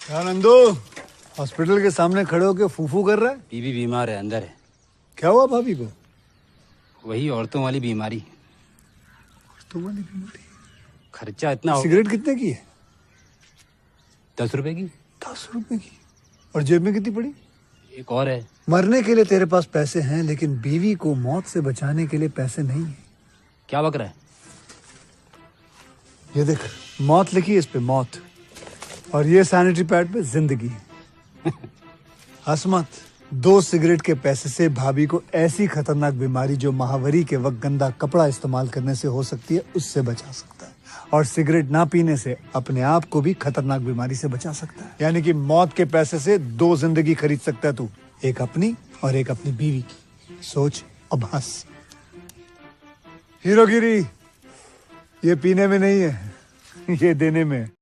क्या नंदू हॉस्पिटल के सामने खड़े होके फूफू कर रहा है? बीवी बीमार है, अंदर है। क्या हुआ भाभी को? वही औरतों वाली बीमारी। तुम्हारी बीमारी? खर्चा इतना हो। सिगरेट कितने की है? 10 रुपए की। 10 रुपए की? और जेब में कितनी पड़ी? एक और है। मरने के लिए तेरे पास पैसे हैं, लेकिन बीवी को मौत से बचाने के लिए पैसे नहीं है। क्या बक रहा है? ये देख, मौत लिखी है इस पे, मौत। और ये सैनिटरी पैड पे जिंदगी। हंस मत। 2 सिगरेट के पैसे से भाभी को ऐसी खतरनाक बीमारी जो महावरी के वक्त गंदा कपड़ा इस्तेमाल करने से हो सकती है, उससे बचा सकता है। और सिगरेट ना पीने से अपने आप को भी खतरनाक बीमारी से बचा सकता है। यानी कि मौत के पैसे से 2 जिंदगी खरीद सकता है तू, एक अपनी और एक अपनी बीवी की। सोच अब हंस। हीरोगिरी ये पीने में नहीं है, ये देने में है।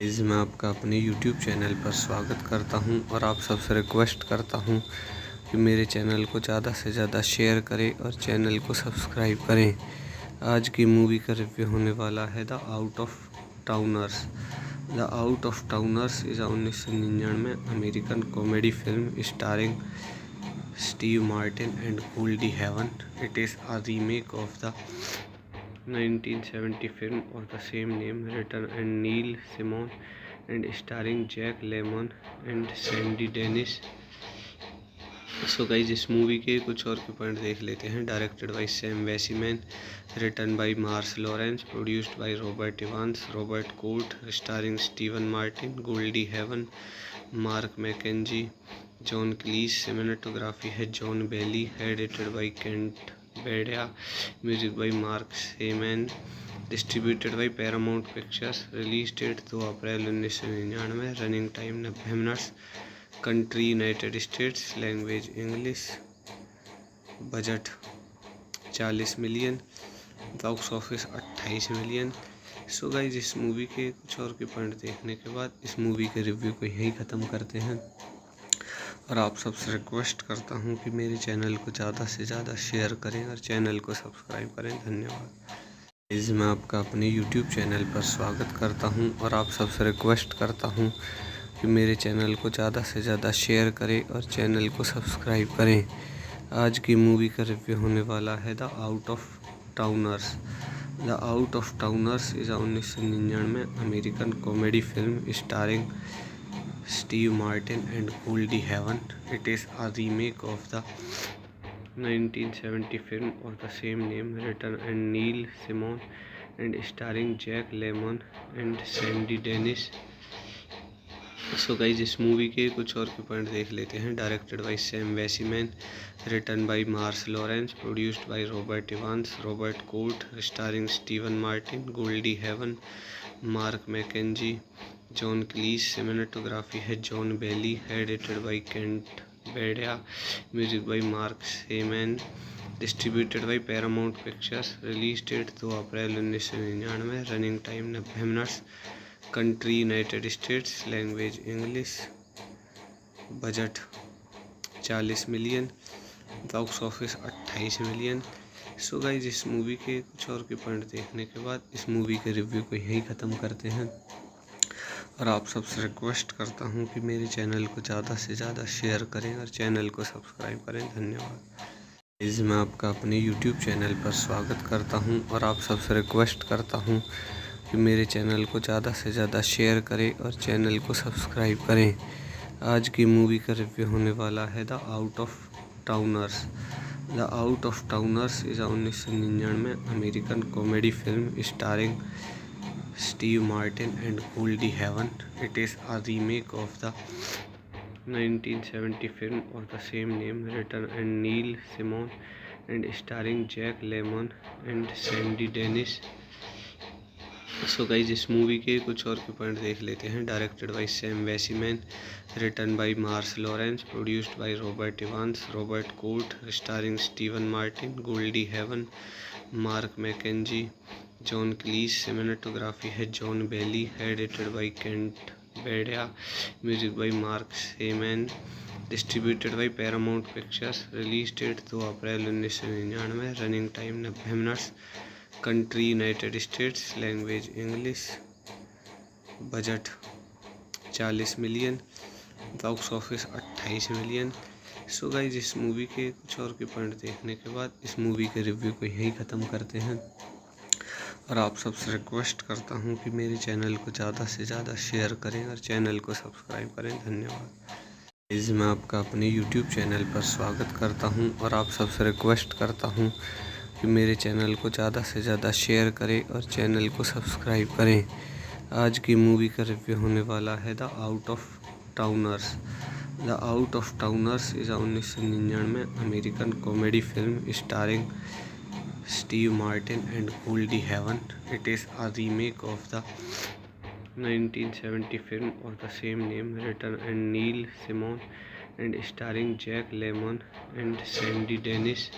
गाइस मैं आपका अपने YouTube चैनल पर स्वागत करता हूं और आप सबसे रिक्वेस्ट करता हूं कि मेरे चैनल को ज़्यादा से ज़्यादा शेयर करें और चैनल को सब्सक्राइब करें। आज की मूवी का रिव्यू होने वाला है the out of towners. The out of towners is 1999 American comedy film starring Steve Martin and Goldie Hawn. It is a remake of the 1970 film of the same name, written and Neil Simon and starring Jack Lemmon and Sandy Dennis. So guys इस movie के कुछ और के point देख लेते हैं। Directed by Sam Weisman, written by Mars Lawrence, produced by Robert Evans, Robert Cort, starring Steven Martin, Goldie Hawn, Mark McKenzie, John Cleese. Cinematography है John Bailey, edited by Kent Beyda, music by mark Shaiman, distributed by Paramount Pictures. Release date 2 April 1999, running time 90 minutes. Country United States, language English. Budget 40 million, box office 28 million. So guys इस movie के कुछ और के point देखने के बाद इस movie के रिव्यू को यहीं ख़त्म करते हैं और आप सबसे रिक्वेस्ट करता हूं कि मेरे चैनल को ज़्यादा से ज़्यादा शेयर करें और चैनल को सब्सक्राइब करें। धन्यवाद। गाइस मैं आपका अपने YouTube चैनल पर स्वागत करता हूं और आप सबसे रिक्वेस्ट करता हूं कि मेरे चैनल को ज़्यादा से ज़्यादा शेयर करें और चैनल को सब्सक्राइब करें। आज की मूवी का रिव्यू होने वाला है the out of towners. The out of towners is 1999 American comedy film starring Steve Martin and Goldie Hawn. It is a remake of the 1970 film of the same name, written and Neil Simon and starring Jack Lemmon and Sandy Dennis. So guys इस movie के कुछ और के point देख लेते हैं। Directed by Sam Weisman, written by Mars Lawrence, produced by Robert Evans, Robert Cort, starring Steven Martin, Goldie Hawn, Mark McKenzie, John Cleese. Cinematography है John Bailey, edited by Kent Beyda, music by mark Shaiman, distributed by Paramount Pictures. Release date 2 April 1999, running time 90 minutes. Country United States, language English. Budget 40 million, box office 28 million. So guys इस movie के कुछ और के point देखने के बाद इस movie के रिव्यू को यहीं ख़त्म करते हैं और आप सबसे रिक्वेस्ट करता हूं कि मेरे चैनल को ज़्यादा से ज़्यादा शेयर करें और चैनल को सब्सक्राइब करें। धन्यवाद। गाइस मैं आपका अपने YouTube चैनल पर स्वागत करता हूं और आप सबसे रिक्वेस्ट करता हूं कि मेरे चैनल को ज़्यादा से ज़्यादा शेयर करें और चैनल को सब्सक्राइब करें। आज की मूवी का रिव्यू होने वाला है the out of towners. The out of towners is 1999 American comedy film starring Steve Martin and Goldie Hawn. It is a remake of the 1970 film of the same name, written and Neil Simon and starring Jack Lemmon and Sandy Dennis. So guys इस movie के कुछ और के point देख लेते हैं। Directed by Sam Weisman, written by Mars Lawrence, produced by Robert Evans, Robert Cort, starring Steven Martin, Goldie Hawn, Mark McKenzie, John Cleese. Cinematography है John Bailey, edited by Kent Beyda, music by mark Shaiman, distributed by Paramount Pictures. Release date 2 April 1999, running time 90 minutes. Country United States, language English. Budget 40 million, box office 28 million. So guys इस movie के कुछ और के point देखने के बाद इस movie के रिव्यू को यहीं ख़त्म करते हैं और आप सबसे रिक्वेस्ट करता हूं कि मेरे चैनल को ज़्यादा से ज़्यादा शेयर करें और चैनल को सब्सक्राइब करें। धन्यवाद। गाइस मैं आपका अपने YouTube चैनल पर स्वागत करता हूं और आप सबसे रिक्वेस्ट करता हूं कि मेरे चैनल को ज़्यादा से ज़्यादा शेयर करें और चैनल को सब्सक्राइब करें। आज की मूवी का रिव्यू होने वाला है the out of towners. The out of towners is 1999 American comedy film starring Steve Martin and Goldie Hawn. It is a remake of the 1970 film of the same name, written and Neil Simon and starring Jack Lemmon and Sandy Dennis.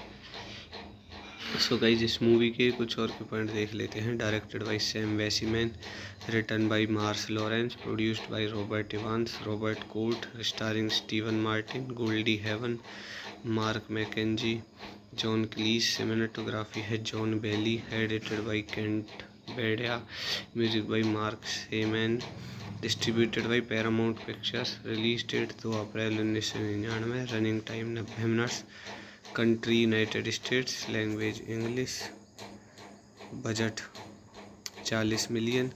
So guys इस movie के कुछ और के point देख लेते हैं। Directed by Sam Weisman, written by Mars Lawrence, produced by Robert Evans, Robert Cort, starring Steven Martin, Goldie Hawn, Mark McKenzie, John Cleese. Cinematography है John Bailey, edited by Kent Beyda, music by mark Shaiman, distributed by Paramount Pictures. Release date 2 April 1999, running time 90 minutes, country United States, language English, budget 40 million,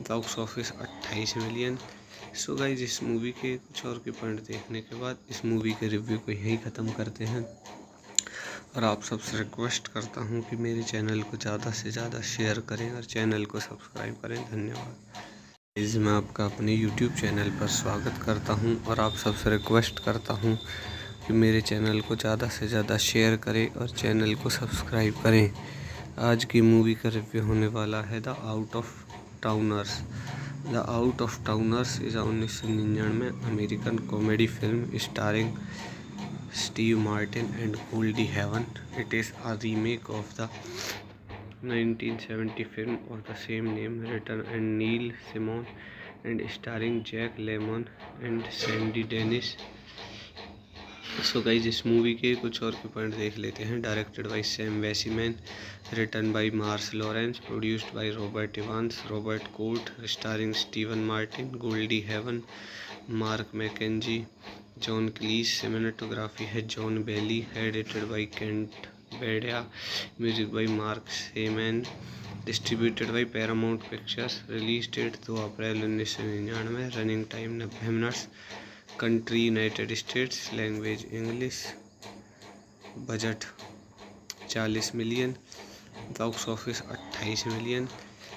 box office 28 million. So guys इस movie के कुछ और के point देखने के बाद इस movie के रिव्यू को यहीं ख़त्म करते हैं और आप सबसे रिक्वेस्ट करता हूं कि मेरे चैनल को ज़्यादा से ज़्यादा शेयर करें और चैनल को सब्सक्राइब करें। धन्यवाद। गाइज मैं आपका अपने YouTube चैनल पर स्वागत करता हूं और आप सबसे रिक्वेस्ट करता हूं कि मेरे चैनल को ज़्यादा से ज़्यादा शेयर करें और चैनल को सब्सक्राइब करें। आज की मूवी का रिव्यू होने वाला है the out of towners. The out of towners is 1999 American comedy film starring Steve Martin and Goldie Hawn. It is a remake of the 1970 film of the same name, written by Neil Simon and starring Jack Lemmon and Sandy Dennis. So guys इस movie के कुछ और के point देख लेते हैं। Directed by Sam Weisman, written by Mars Lawrence, produced by Robert Evans, Robert Cort, starring Steven Martin, Goldie Hawn, Mark McKenzie, John Cleese. Cinematography है John Bailey, edited by Kent Beyda, music by mark Shaiman, distributed by Paramount Pictures. Release date 2 April 1999, running time 90 minutes, country United States, language English, budget 40 million, box office 28 million.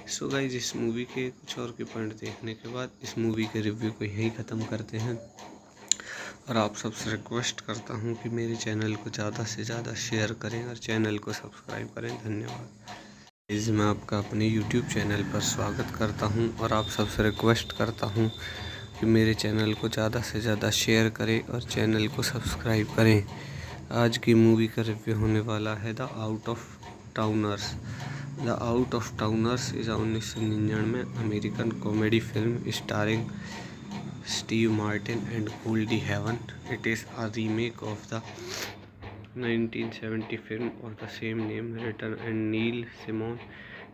So guys इस movie के कुछ और के point देखने के बाद इस movie के रिव्यू को यहीं ख़त्म करते हैं और आप सबसे रिक्वेस्ट करता हूं कि मेरे चैनल को ज़्यादा से ज़्यादा शेयर करें और चैनल को सब्सक्राइब करें। धन्यवाद। गाइज मैं आपका अपने YouTube चैनल पर स्वागत करता हूं और आप सबसे रिक्वेस्ट करता हूं कि मेरे चैनल को ज़्यादा से ज़्यादा शेयर करें और चैनल को सब्सक्राइब करें। आज की मूवी का रिव्यू होने वाला है the out of towners. The out of towners is 1999 American comedy film starring Steve Martin and Goldie Hawn. It is a remake of the 1970 film of the same name, written by Neil Simon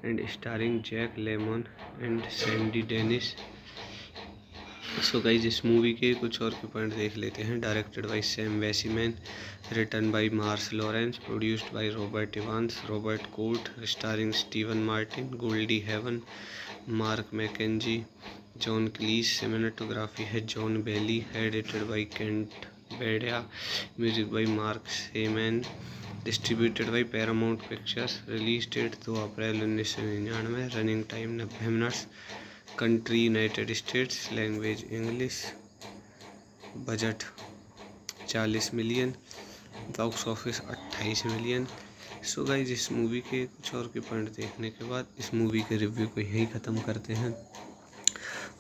and starring Jack Lemmon and Sandy Dennis. So guys इस movie के कुछ और के point देख लेते हैं। Directed by Sam Weisman, written by Mars Lawrence, produced by Robert Evans, Robert Cort, starring Steven Martin, Goldie Hawn, Mark McKenzie, John Cleese. Cinematography है John Bailey, edited by Kent Beyda, music by mark Shaiman, distributed by Paramount Pictures. Release date 2 April 1999, running time 90 minutes, country United States, language English, budget 40 million, box office 28 million. So guys इस movie के कुछ और के point देखने के बाद इस movie के रिव्यू को यहीं ख़त्म करते हैं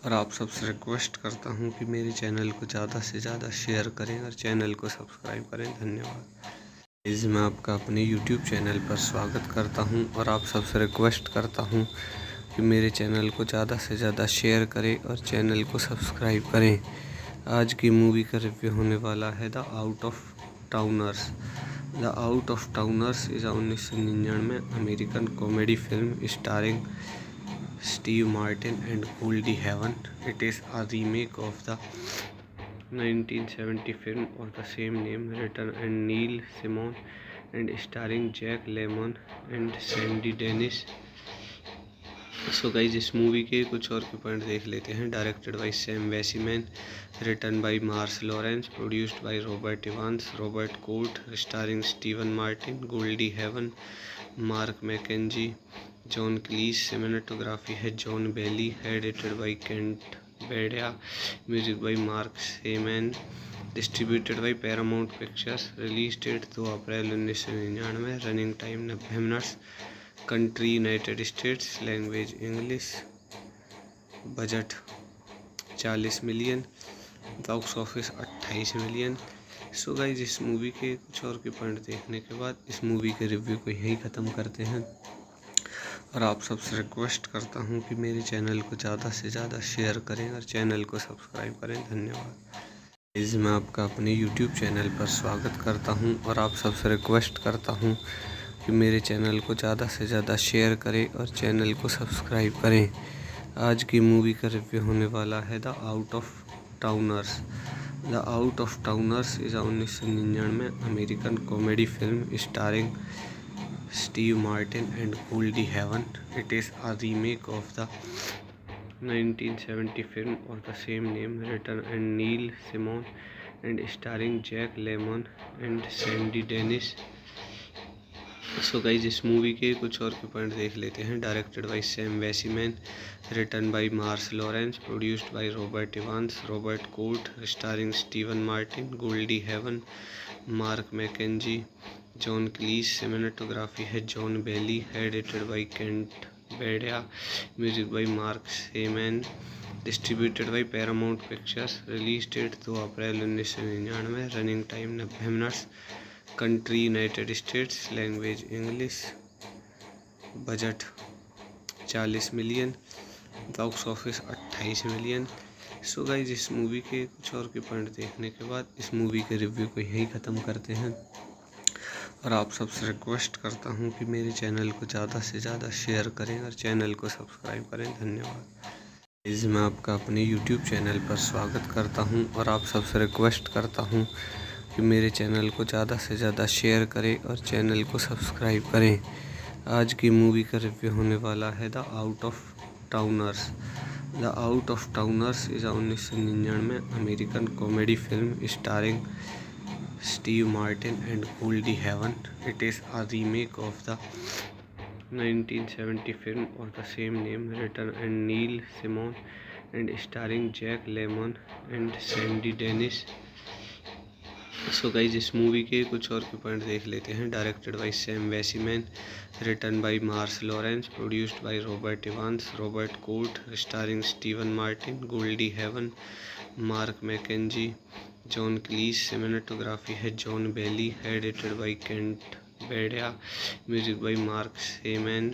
और आप सबसे रिक्वेस्ट करता हूं कि मेरे चैनल को ज़्यादा से ज़्यादा शेयर करें और चैनल को सब्सक्राइब करें। धन्यवाद। गाइज मैं आपका अपने YouTube चैनल पर स्वागत करता हूं और आप सबसे रिक्वेस्ट करता हूं कि मेरे चैनल को ज़्यादा से ज़्यादा शेयर करें और चैनल को सब्सक्राइब करें। आज की मूवी का रिव्यू होने वाला है the out of towners. The out of towners is 1999 American comedy film starring Steve Martin and Goldie Hawn. It is a remake of the 1970 film of the same name, written by Neil Simon and starring Jack Lemmon and Sandy Dennis. So guys इस movie के कुछ और के point देख लेते हैं। Directed by Sam Weisman, written by Mars Lawrence, produced by Robert Evans, Robert Cort, starring Steven Martin, Goldie Hawn, Mark McKenzie, John Cleese. Cinematography है John Bailey, edited by Kent Beyda, music by mark Shaiman, distributed by Paramount Pictures. Release date 2 April 1999, running time 90 minutes, country United States, language English, budget 40 million, box office 28 million. So guys इस movie के कुछ और के point देखने के बाद इस movie के रिव्यू को यहीं ख़त्म करते हैं। और आप सबसे रिक्वेस्ट करता हूं कि मेरे चैनल को ज़्यादा से ज़्यादा शेयर करें और चैनल को सब्सक्राइब करें। धन्यवाद। इस मैं आपका अपने YouTube चैनल पर स्वागत करता हूं और आप सबसे रिक्वेस्ट करता हूं कि मेरे चैनल को ज़्यादा से ज़्यादा शेयर करें और चैनल को सब्सक्राइब करें। आज की मूवी का रिव्यू होने वाला है the out of towners. The out of towners is 1999 American comedy film starring Steve Martin and Goldie Hawn. It is a remake of the 1970 film of the same name, written by Neil Simon and starring Jack Lemmon and Sandy Dennis. So guys इस movie के कुछ और के point देख लेते हैं। Directed by Sam Weisman, written by Mars Lawrence, produced by Robert Evans, Robert Cort, starring Steven Martin, Goldie Hawn, Mark McKenzie, John Cleese. Cinematography है John Bailey, edited by Kent Beyda, music by mark Shaiman, distributed by Paramount Pictures. Release date 2 April 1999, running time 90 minutes. Country United States, language English, budget 40 million, box office 28 million. So guys इस movie के कुछ और के point देखने के बाद इस movie के रिव्यू को यहीं ख़त्म करते हैं। और आप सबसे रिक्वेस्ट करता हूं कि मेरे चैनल को ज़्यादा से ज़्यादा शेयर करें और चैनल को सब्सक्राइब करें। धन्यवाद। इस मैं आपका अपने YouTube चैनल पर स्वागत करता हूं और आप सबसे रिक्वेस्ट करता हूं कि मेरे चैनल को ज़्यादा से ज़्यादा शेयर करें और चैनल को सब्सक्राइब करें। आज की मूवी का रिव्यू होने वाला है the out of towners. The out of towners is 1999 American comedy film starring Steve Martin and Goldie Hawn. It is a remake of the 1970 film of the same name, written by Neil Simon and starring Jack Lemmon and Sandy Dennis. So guys इस movie के कुछ और के point देख लेते हैं। Directed by Sam Weisman, written by Mars Lawrence, produced by Robert Evans, Robert Cort, starring Steven Martin, Goldie Hawn, Mark McKenzie, John Cleese. Cinematography है John Bailey, edited by Kent Beyda, music by mark Shaiman,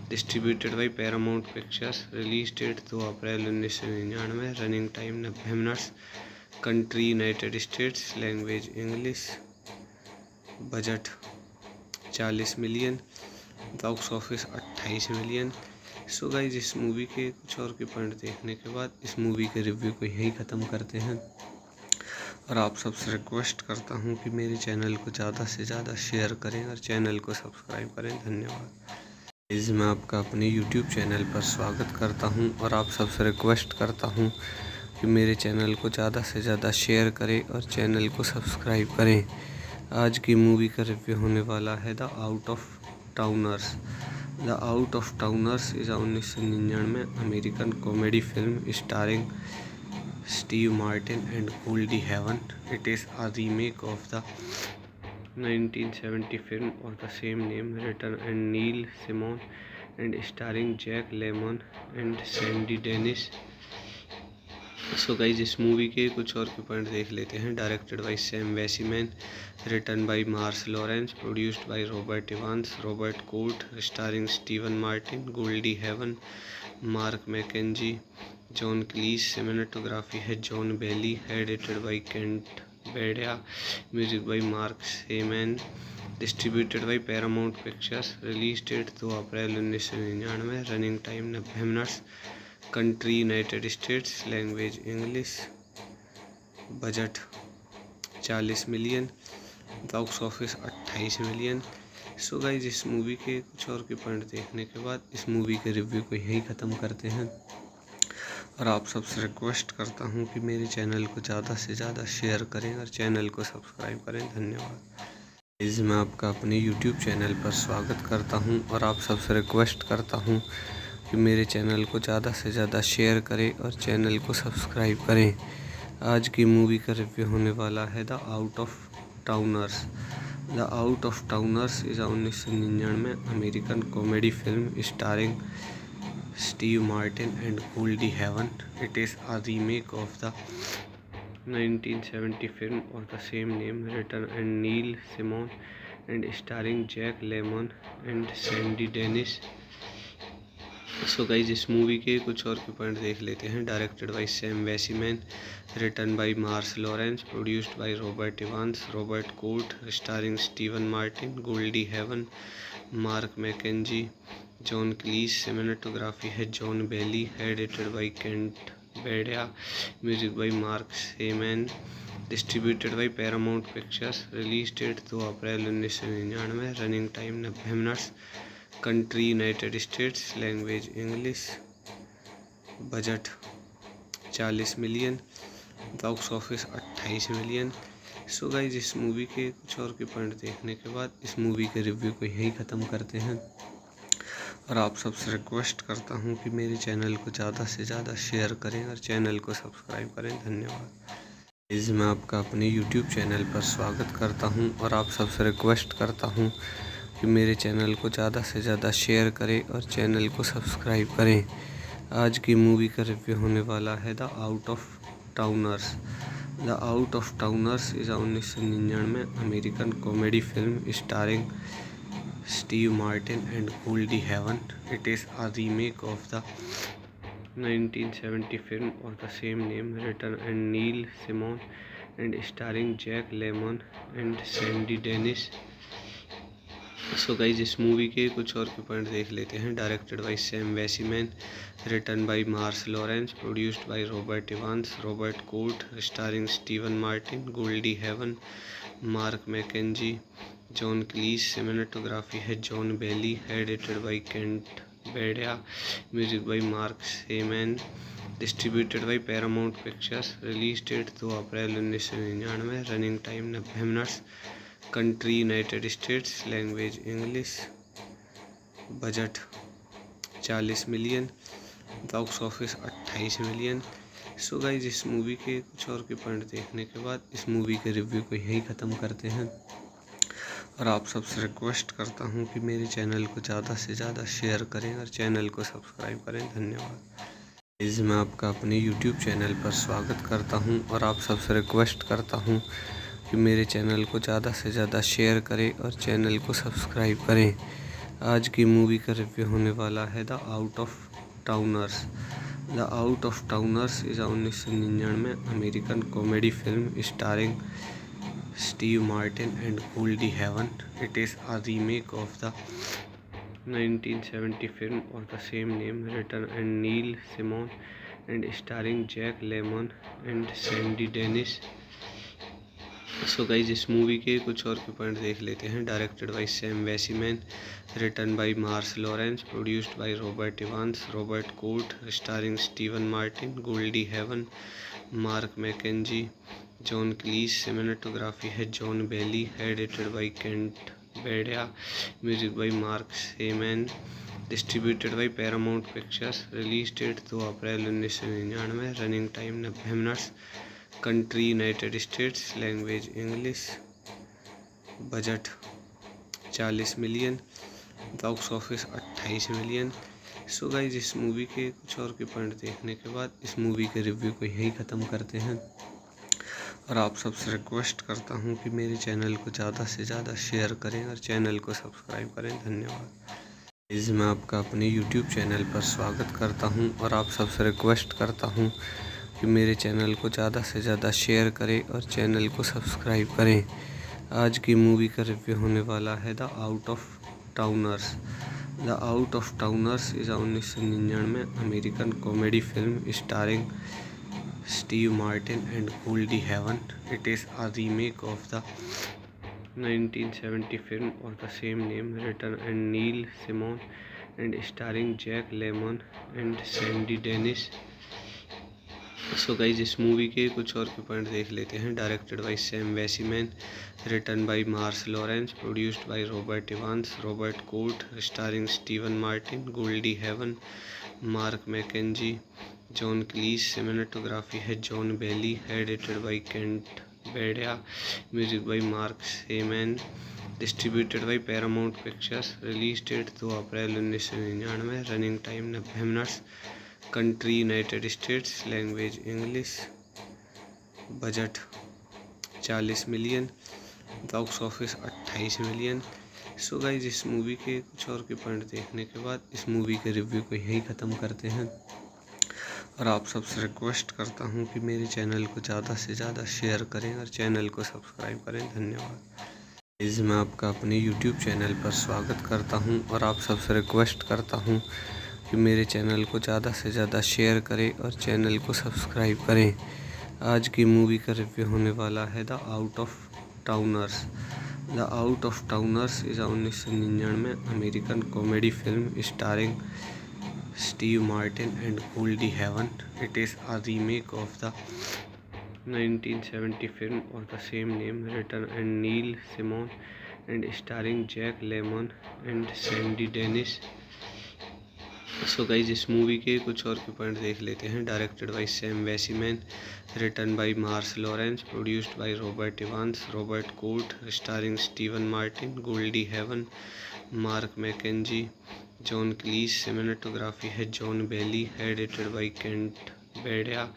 distributed by Paramount Pictures. Release date 2 April 1999, running time 90 minutes. Country United States, language English, budget 40 million, box office 28 million. So guys इस movie के कुछ और के point देखने के बाद इस movie के रिव्यू को यहीं ख़त्म करते हैं। और आप सबसे रिक्वेस्ट करता हूं कि मेरे चैनल को ज़्यादा से ज़्यादा शेयर करें और चैनल को सब्सक्राइब करें। धन्यवाद। इस मैं आपका अपने YouTube चैनल पर स्वागत करता हूं और आप सबसे रिक्वेस्ट करता हूं कि मेरे चैनल को ज़्यादा से ज़्यादा शेयर करें और चैनल को सब्सक्राइब करें। आज की मूवी का रिव्यू होने वाला है the out of towners. The out of towners is 1999 American comedy film starring Steve Martin and Goldie Hawn. It is a remake of the 1970 film of the same name, written by Neil Simon and starring Jack Lemmon and Sandy Dennis. So guys इस movie के कुछ और के point देख लेते हैं। Directed by Sam Weisman, written by Mars Lawrence, produced by Robert Evans, Robert Cort, starring Steven Martin, Goldie Hawn, Mark McKenzie, John Cleese. Cinematography है John Bailey, edited by Kent Beyda, music by mark Shaiman, distributed by Paramount Pictures. Release date 2 April 1999, running time 90 minutes. Country United States, language English, budget 40 million, box office 28 million. So guys इस movie के कुछ और के point देखने के बाद इस movie के रिव्यू को यहीं ख़त्म करते हैं। और आप सबसे रिक्वेस्ट करता हूं कि मेरे चैनल को ज़्यादा से ज़्यादा शेयर करें और चैनल को सब्सक्राइब करें। धन्यवाद। इस मैं आपका अपने YouTube चैनल पर स्वागत करता हूं और आप सबसे रिक्वेस्ट करता हूं कि मेरे चैनल को ज़्यादा से ज़्यादा शेयर करें और चैनल को सब्सक्राइब करें। आज की मूवी का रिव्यू होने वाला है the out of towners. The out of towners is 1999 American comedy film starring Steve Martin and Goldie Hawn. It is a remake of the 1970 film of the same name, written and Neil Simon and starring Jack Lemmon and Sandy Dennis. So guys इस movie के कुछ और के point देख लेते हैं। Directed by Sam Weisman, written by Mars Lawrence, produced by Robert Evans, Robert Cort, starring Steven Martin, Goldie Hawn, Mark McKenzie, John Cleese. Cinematography है John Bailey, edited by Kent Beyda, music by mark Shaiman, distributed by Paramount Pictures. Release date 2 April 1999, running time 90 minutes. Country United States, language English. Budget 40 million, box office 28 million. So guys इस movie के कुछ और के point देखने के बाद इस movie के रिव्यू को यहीं ख़त्म करते हैं और आप सबसे रिक्वेस्ट करता हूं कि मेरे चैनल को ज़्यादा से ज़्यादा शेयर करें और चैनल को सब्सक्राइब करें। धन्यवाद। इस मैं आपका अपने YouTube चैनल पर स्वागत करता हूं और आप सबसे रिक्वेस्ट करता हूं कि मेरे चैनल को ज़्यादा से ज़्यादा शेयर करें और चैनल को सब्सक्राइब करें। आज की मूवी का रिव्यू होने वाला है the out of towners. The out of towners is 1999 American comedy film starring Steve Martin and Goldie Hawn. It is a remake of the 1970 film of the same name, written and Neil Simon and starring Jack Lemmon and Sandy Dennis. So guys इस movie के कुछ और के point देख लेते हैं। Directed by Sam Weisman, written by Mars Lawrence, produced by Robert Evans, Robert Cort, starring Steven Martin, Goldie Hawn, Mark McKenzie, John Cleese. Cinematography है John Bailey, edited by Kent Beyda, music by mark Shaiman, distributed by Paramount Pictures. Release date 2 April 1999, running time 90 minutes. Country United States, language English. Budget 40 million, box office 28 million. So guys इस movie के कुछ और के point देखने के बाद इस movie के रिव्यू को यहीं ख़त्म करते हैं और आप सबसे रिक्वेस्ट करता हूं कि मेरे चैनल को ज़्यादा से ज़्यादा शेयर करें और चैनल को सब्सक्राइब करें। धन्यवाद। इस मैं आपका अपने YouTube चैनल पर स्वागत करता हूं और आप सबसे रिक्वेस्ट करता हूं कि मेरे चैनल को ज़्यादा से ज़्यादा शेयर करें और चैनल को सब्सक्राइब करें। आज की मूवी का रिव्यू होने वाला है the out of towners. The out of towners is 1999 American comedy film starring Steve Martin and Goldie Hawn. It is a remake of the 1970 film of the same name, written and Neil Simon and starring Jack Lemmon and Sandy Dennis. So guys इस movie के कुछ और के point देख लेते हैं। Directed by Sam Weisman, written by Mars Lawrence, produced by Robert Evans, Robert Cort, starring Steven Martin, Goldie Hawn, Mark McKenzie, John Cleese. Cinematography है John Bailey, edited by Kent Beyda, music by mark Shaiman, distributed by Paramount Pictures. Release date 2 April 1999, running time 90 minutes. Country United States, language English. Budget 40 million, box office 28 million. So guys इस movie के कुछ और के point देखने के बाद इस movie के रिव्यू को यहीं ख़त्म करते हैं और आप सबसे रिक्वेस्ट करता हूं कि मेरे चैनल को ज़्यादा से ज़्यादा शेयर करें और चैनल को सब्सक्राइब करें। धन्यवाद। इस मैं आपका अपने YouTube चैनल पर स्वागत करता हूं और आप सबसे रिक्वेस्ट करता हूं कि मेरे चैनल को ज़्यादा से ज़्यादा शेयर करें और चैनल को सब्सक्राइब करें। आज की मूवी का रिव्यू होने वाला है the out of towners. The out of towners is 1999 American comedy film starring Steve Martin and Goldie Hawn. It is a remake of the 1970 film of the same name, written and Neil Simon and starring Jack Lemmon and Sandy Dennis. So guys इस movie के कुछ और के point देख लेते हैं। Directed by Sam Weisman, written by Mars Lawrence, produced by Robert Evans, Robert Cort, starring Steven Martin, Goldie Hawn, Mark McKenzie, John Cleese. Cinematography है John Bailey, edited by Kent Beyda, music by mark Shaiman, distributed by Paramount Pictures. Release date 2 April 1999, running time 90 minutes. Country United States, language English. Budget 40 million, box office 28 million. So guys इस movie के कुछ और के point देखने के बाद इस movie के रिव्यू को यहीं ख़त्म करते हैं और आप सबसे रिक्वेस्ट करता हूं कि मेरे चैनल को ज़्यादा से ज़्यादा शेयर करें और चैनल को सब्सक्राइब करें। धन्यवाद। गाइज मैं आपका अपने YouTube चैनल पर स्वागत करता हूं और आप सबसे रिक्वेस्ट करता हूं कि मेरे चैनल को ज़्यादा से ज़्यादा शेयर करें और चैनल को सब्सक्राइब करें। आज की मूवी का रिव्यू होने वाला है the out of towners. The out of towners is 1999 American comedy film starring Steve Martin and Goldie Hawn. It is a remake of the 1970 film of the same name, written by Neil Simon and starring Jack Lemmon and Sandy Dennis. So guys इस movie के कुछ और के point देख लेते हैं। Directed by Sam Weisman, written by Mars Lawrence, produced by Robert Evans, Robert Cort, starring Steven Martin, Goldie Hawn, Mark McKenzie, John Cleese. Cinematography है John Bailey, edited by Kent Beyda,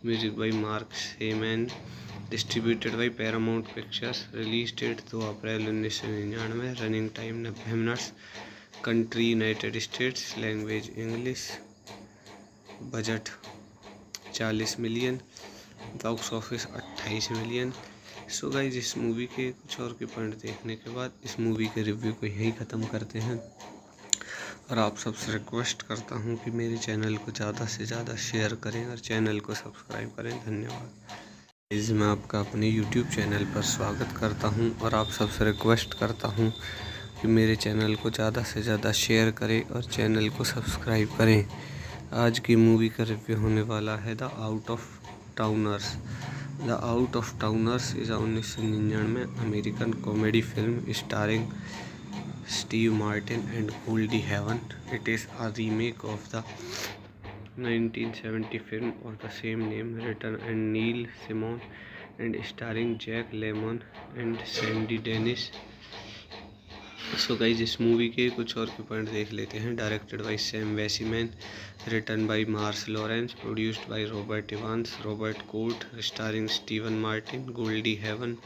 music by mark Shaiman, distributed by Paramount Pictures. Release date 2 April 1999, running time 90 minutes. Country United States, language English. Budget 40 million, box office 28 million. So guys इस movie के कुछ और के point देखने के बाद इस movie के रिव्यू को यहीं ख़त्म करते हैं और आप सबसे रिक्वेस्ट करता हूं कि मेरे चैनल को ज़्यादा से ज़्यादा शेयर करें और चैनल को सब्सक्राइब करें। धन्यवाद। गाइज मैं आपका अपने YouTube चैनल पर स्वागत करता हूं और आप सबसे रिक्वेस्ट करता हूं कि मेरे चैनल को ज़्यादा से ज़्यादा शेयर करें और चैनल को सब्सक्राइब करें। आज की मूवी का रिव्यू होने वाला है the out of towners. The out of towners is 1999 American comedy film starring Steve Martin and Goldie Hawn. It is a remake of the 1970 film of the same name, written by Neil Simon and starring Jack Lemmon and Sandy Dennis. So guys इस movie के कुछ और के point देख लेते हैं। Directed by Sam Weisman, written by Mars Lawrence, produced by Robert Evans, Robert Cort, starring Steven Martin, Goldie Hawn,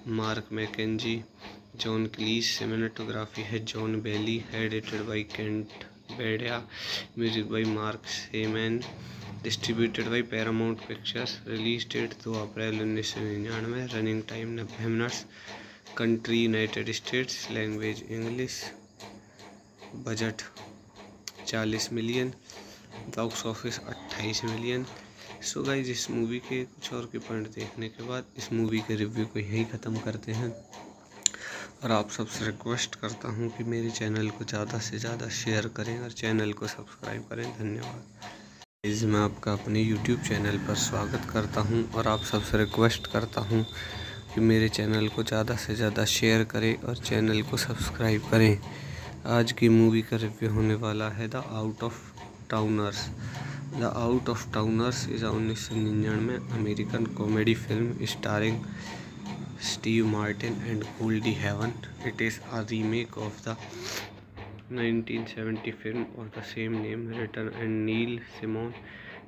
Mark McKenzie, John Cleese. Cinematography है John Bailey, edited by Kent Beyda, music by mark Shaiman, distributed by Paramount Pictures. Release date 2 April 1999, running time 90 minutes. Country United States, language English. Budget 40 million, box office 28 million. So guys इस movie के कुछ और के point देखने के बाद इस movie के रिव्यू को यहीं ख़त्म करते हैं और आप सबसे रिक्वेस्ट करता हूं कि मेरे चैनल को ज़्यादा से ज़्यादा शेयर करें और चैनल को सब्सक्राइब करें। धन्यवाद। गाइज मैं आपका अपने YouTube चैनल पर स्वागत करता हूं और आप सबसे रिक्वेस्ट करता हूं कि मेरे चैनल को ज़्यादा से ज़्यादा शेयर करें और चैनल को सब्सक्राइब करें। आज की मूवी का रिव्यू होने वाला है the out of towners. The out of towners is 1999 American comedy film starring Steve Martin and Goldie Hawn. It is a remake of the 1970 film of the same name, written by Neil Simon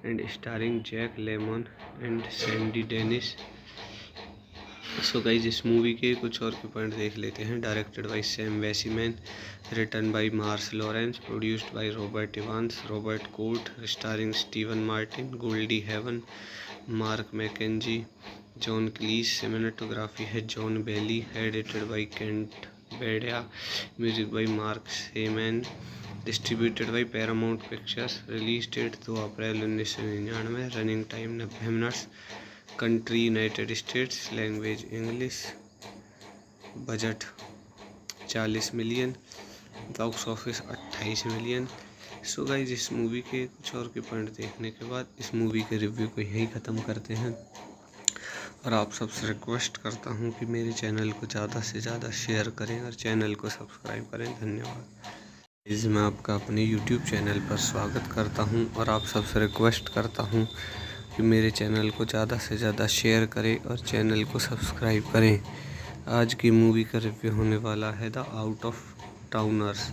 and starring Jack Lemmon and Sandy Dennis. So guys इस movie के कुछ और के point देख लेते हैं। Directed by Sam Weisman, written by Mars Lawrence, produced by Robert Evans, Robert Cort, starring Steven Martin, Goldie Hawn, Mark McKenzie, John Cleese. Cinematography है John Bailey, edited by Kent Beyda, music by mark Shaiman, distributed by Paramount Pictures. Release date 2 April 1999, running time 90 minutes. Country United States, language English. Budget 40 million, box office 28 million. So guys इस movie के कुछ और के point देखने के बाद इस movie के रिव्यू को यहीं ख़त्म करते हैं और आप सबसे रिक्वेस्ट करता हूं कि मेरे चैनल को ज़्यादा से ज़्यादा शेयर करें और चैनल को सब्सक्राइब करें। धन्यवाद। गाइज मैं आपका अपने YouTube चैनल पर स्वागत करता हूं और आप सबसे रिक्वेस्ट करता हूं कि मेरे चैनल को ज़्यादा से ज़्यादा शेयर करें और चैनल को सब्सक्राइब करें। आज की मूवी का रिव्यू होने वाला है the out of towners.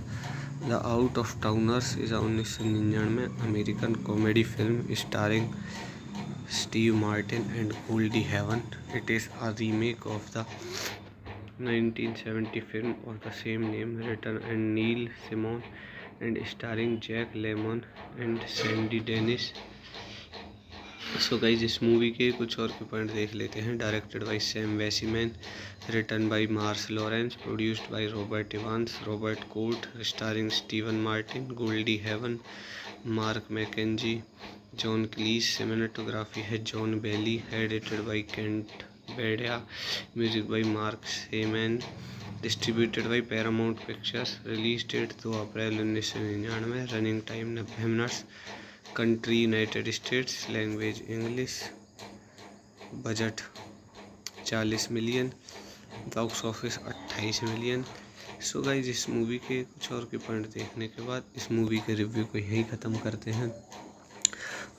The out of towners is 1999 American comedy film starring Steve Martin and Goldie Hawn. It is a remake of the 1970 film of the same name, written by Neil Simon and starring Jack Lemmon and Sandy Dennis. So guys इस movie के कुछ और के point देख लेते हैं। Directed by Sam Weisman, written by Mars Lawrence, produced by Robert Evans, Robert Cort, starring Steven Martin, Goldie Hawn, Mark McKenzie, John Cleese. Cinematography है John Bailey, edited by Kent Beyda, music by mark Shaiman, distributed by Paramount Pictures. Release date 2 April 1999, running time 90 minutes. Country United States, language English. Budget 40 million, box office 28 million. So guys इस movie के कुछ और के point देखने के बाद इस movie के रिव्यू को यहीं ख़त्म करते हैं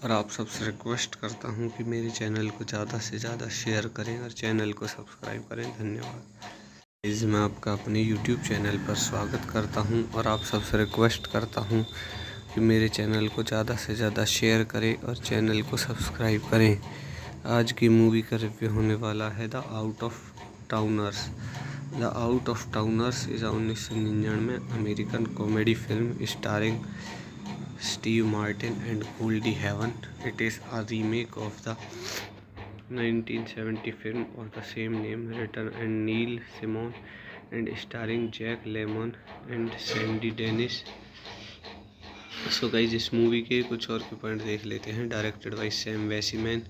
और आप सबसे रिक्वेस्ट करता हूं कि मेरे चैनल को ज़्यादा से ज़्यादा शेयर करें और चैनल को सब्सक्राइब करें। धन्यवाद। गाइज मैं आपका अपने यूट्यूब चैनल पर स्वागत करता हूं और आप सबसे रिक्वेस्ट करता हूं कि मेरे चैनल को ज़्यादा से ज़्यादा शेयर करें और चैनल को सब्सक्राइब करें। आज की मूवी का रिव्यू होने वाला है the out of towners. The out of towners is 1999 American comedy film starring Steve Martin and Goldie Hawn. It is a remake of the 1970 film of the same name, written by Neil Simon and starring Jack Lemmon and Sandy Dennis. So guys इस movie के कुछ और के point देख लेते हैं। Directed by Sam Weisman,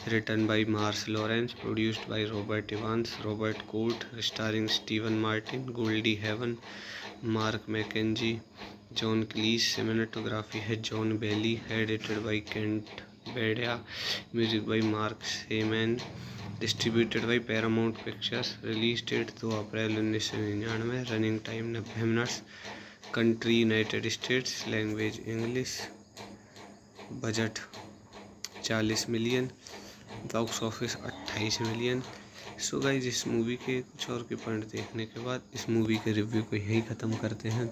written by Mars Lawrence, produced by Robert Evans, Robert Cort, starring Steven Martin, Goldie Hawn, Mark McKenzie, John Cleese. Cinematography है John Bailey, edited by Kent Beyda, music by mark Shaiman, distributed by Paramount Pictures. Release date 2 April 1999, running time 90 minutes. Country United States, language English. Budget 40 million, box office 28 million. So guys इस movie के कुछ और के point देखने के बाद इस movie के रिव्यू को यहीं ख़त्म करते हैं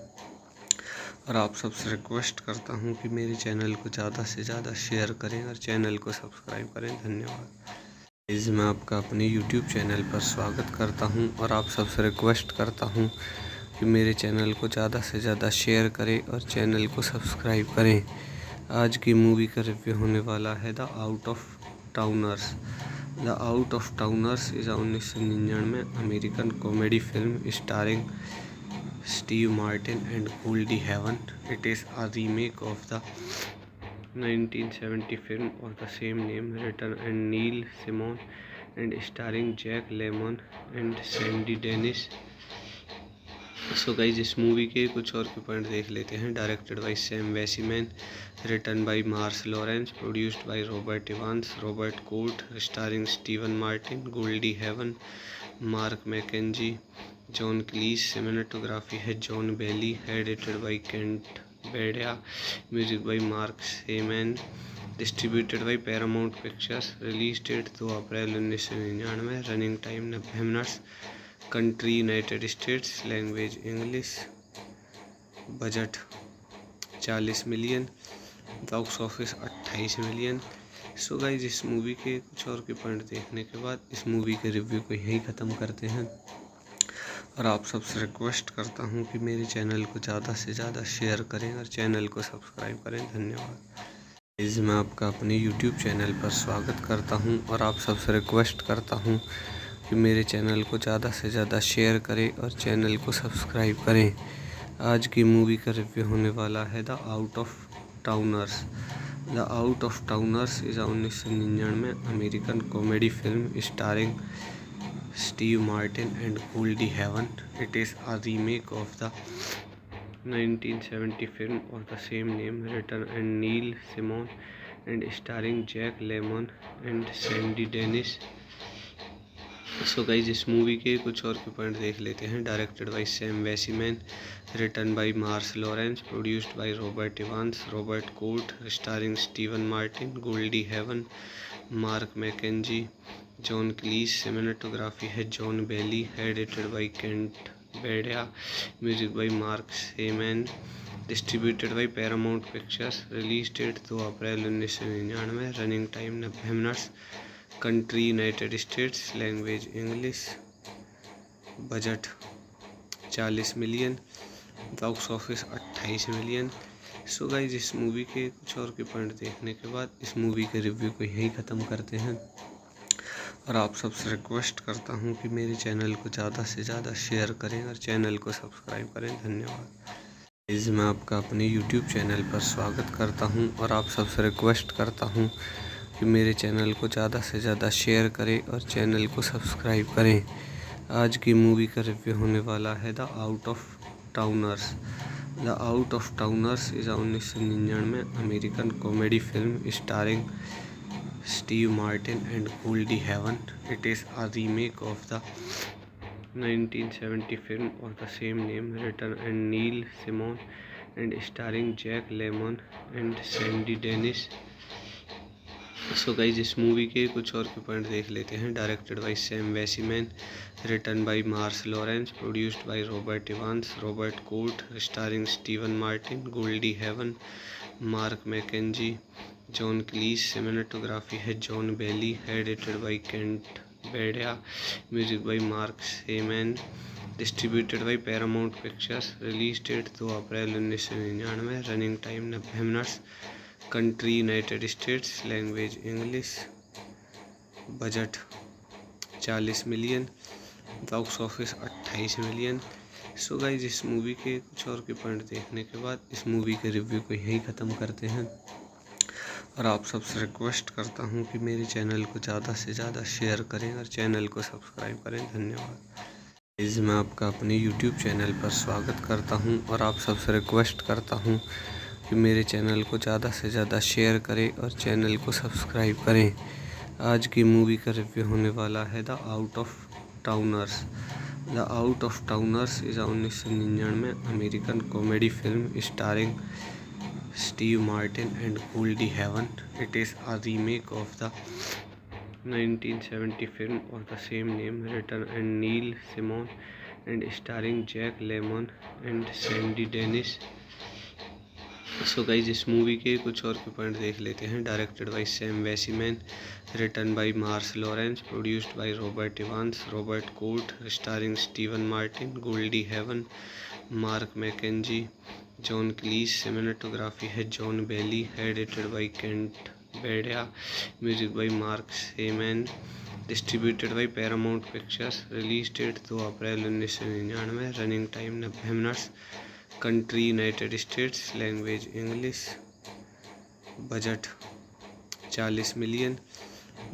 और आप सबसे रिक्वेस्ट करता हूं कि मेरे चैनल को ज़्यादा से ज़्यादा शेयर करें और चैनल को सब्सक्राइब करें। धन्यवाद। गाइज मैं आपका अपने यूट्यूब चैनल पर स्वागत करता हूं और आप सबसे रिक्वेस्ट करता हूं कि मेरे चैनल को ज़्यादा से ज़्यादा शेयर करें और चैनल को सब्सक्राइब करें। आज की मूवी का रिव्यू होने वाला है the out of towners. The out of towners is 1999 American comedy film starring Steve Martin and Goldie Hawn. It is a remake of the 1970 film of the same name, written by Neil Simon and starring Jack Lemmon and Sandy Dennis. So guys इस movie के कुछ और के point देख लेते हैं। Directed by Sam Weisman, written by Mars Lawrence, produced by Robert Evans, Robert Cort, starring Steven Martin, Goldie Hawn, Mark McKenzie, John Cleese. Cinematography है John Bailey, edited by Kent Beyda, music by mark Shaiman, distributed by Paramount Pictures. Release date 2 April 1999, running time 90 minutes. Country United States, language English. Budget 40 million, box office 28 million. So guys इस movie के कुछ और के point देखने के बाद इस movie के रिव्यू को यहीं ख़त्म करते हैं और आप सबसे रिक्वेस्ट करता हूं कि मेरे चैनल को ज़्यादा से ज़्यादा शेयर करें और चैनल को सब्सक्राइब करें। धन्यवाद। गाइज मैं आपका अपने यूट्यूब चैनल पर स्वागत करता हूं और आप सबसे रिक्वेस्ट करता हूं कि मेरे चैनल को ज़्यादा से ज़्यादा शेयर करें और चैनल को सब्सक्राइब करें। आज की मूवी का रिव्यू होने वाला है the out of towners. The out of towners is 1999 American comedy film starring Steve Martin and Goldie Hawn. It is a remake of the 1970 film of the same name, written by Neil Simon and starring Jack Lemmon and Sandy Dennis. So guys इस movie के कुछ और के point देख लेते हैं। Directed by Sam Weisman, written by Mars Lawrence, produced by Robert Evans, Robert Cort, starring Steven Martin, Goldie Hawn, Mark McKenzie, John Cleese. Cinematography है John Bailey, edited by Kent Beyda, music by mark Shaiman, distributed by Paramount Pictures. Release date 2 April 1999। Running time 90 minutes. Country United States. Language English. Budget 40 million. Box office 28 million. So guys इस movie के कुछ और के point देखने के बाद इस movie के रिव्यू को यहीं ख़त्म करते हैं और आप सबसे रिक्वेस्ट करता हूं कि मेरे चैनल को ज़्यादा से ज़्यादा शेयर करें और चैनल को सब्सक्राइब करें। धन्यवाद। गाइज मैं आपका अपने YouTube चैनल पर स्वागत करता हूं और आप सबसे रिक्वेस्ट करता हूं कि मेरे चैनल को ज़्यादा से ज़्यादा शेयर करें और चैनल को सब्सक्राइब करें। आज की मूवी का रिव्यू होने वाला है the out of towners. The out of towners is 1999 American comedy film starring Steve Martin and Goldie Hawn. It is a remake of the 1970 film of the same name, written by Neil Simon and starring Jack Lemmon and Sandy Dennis. So guys इस movie के कुछ और के point देख लेते हैं। Directed by Sam Weisman, written by Mars Lawrence, produced by Robert Evans, Robert Cort, starring Steven Martin, Goldie Hawn, Mark McKenzie, John Cleese. Cinematography है John Bailey, edited by Kent Beyda, music by mark Shaiman, distributed by Paramount Pictures. Release date 2 April 1999। Running time 90 minutes. Country United States. Language English. Budget 40 million. Box office 28 million. So guys इस movie के कुछ और के point देखने के बाद इस movie के रिव्यू को यहीं ख़त्म करते हैं और आप सबसे रिक्वेस्ट करता हूं कि मेरे चैनल को ज़्यादा से ज़्यादा शेयर करें और चैनल को सब्सक्राइब करें। धन्यवाद। गाइज मैं आपका अपने YouTube चैनल पर स्वागत करता हूं और आप सबसे रिक्वेस्ट करता हूं कि मेरे चैनल को ज़्यादा से ज़्यादा शेयर करें और चैनल को सब्सक्राइब करें। आज की मूवी का रिव्यू होने वाला है the out of towners. The out of towners is 1999 American comedy film starring Steve Martin and Goldie Hawn. It is a remake of the 1970 film of the same name, written by Neil Simon and starring Jack Lemmon and Sandy Dennis. So guys इस movie के कुछ और के point देख लेते हैं। Directed by Sam Weisman, written by Mars Lawrence, produced by Robert Evans, Robert Cort, starring Steven Martin, Goldie Hawn, Mark McKenzie, John Cleese. Cinematography है John Bailey, edited by Kent Beyda, music by mark Shaiman, distributed by Paramount Pictures. Release date 2 April 1999। Running time 90 minutes. Country United States. Language English. Budget 40 million.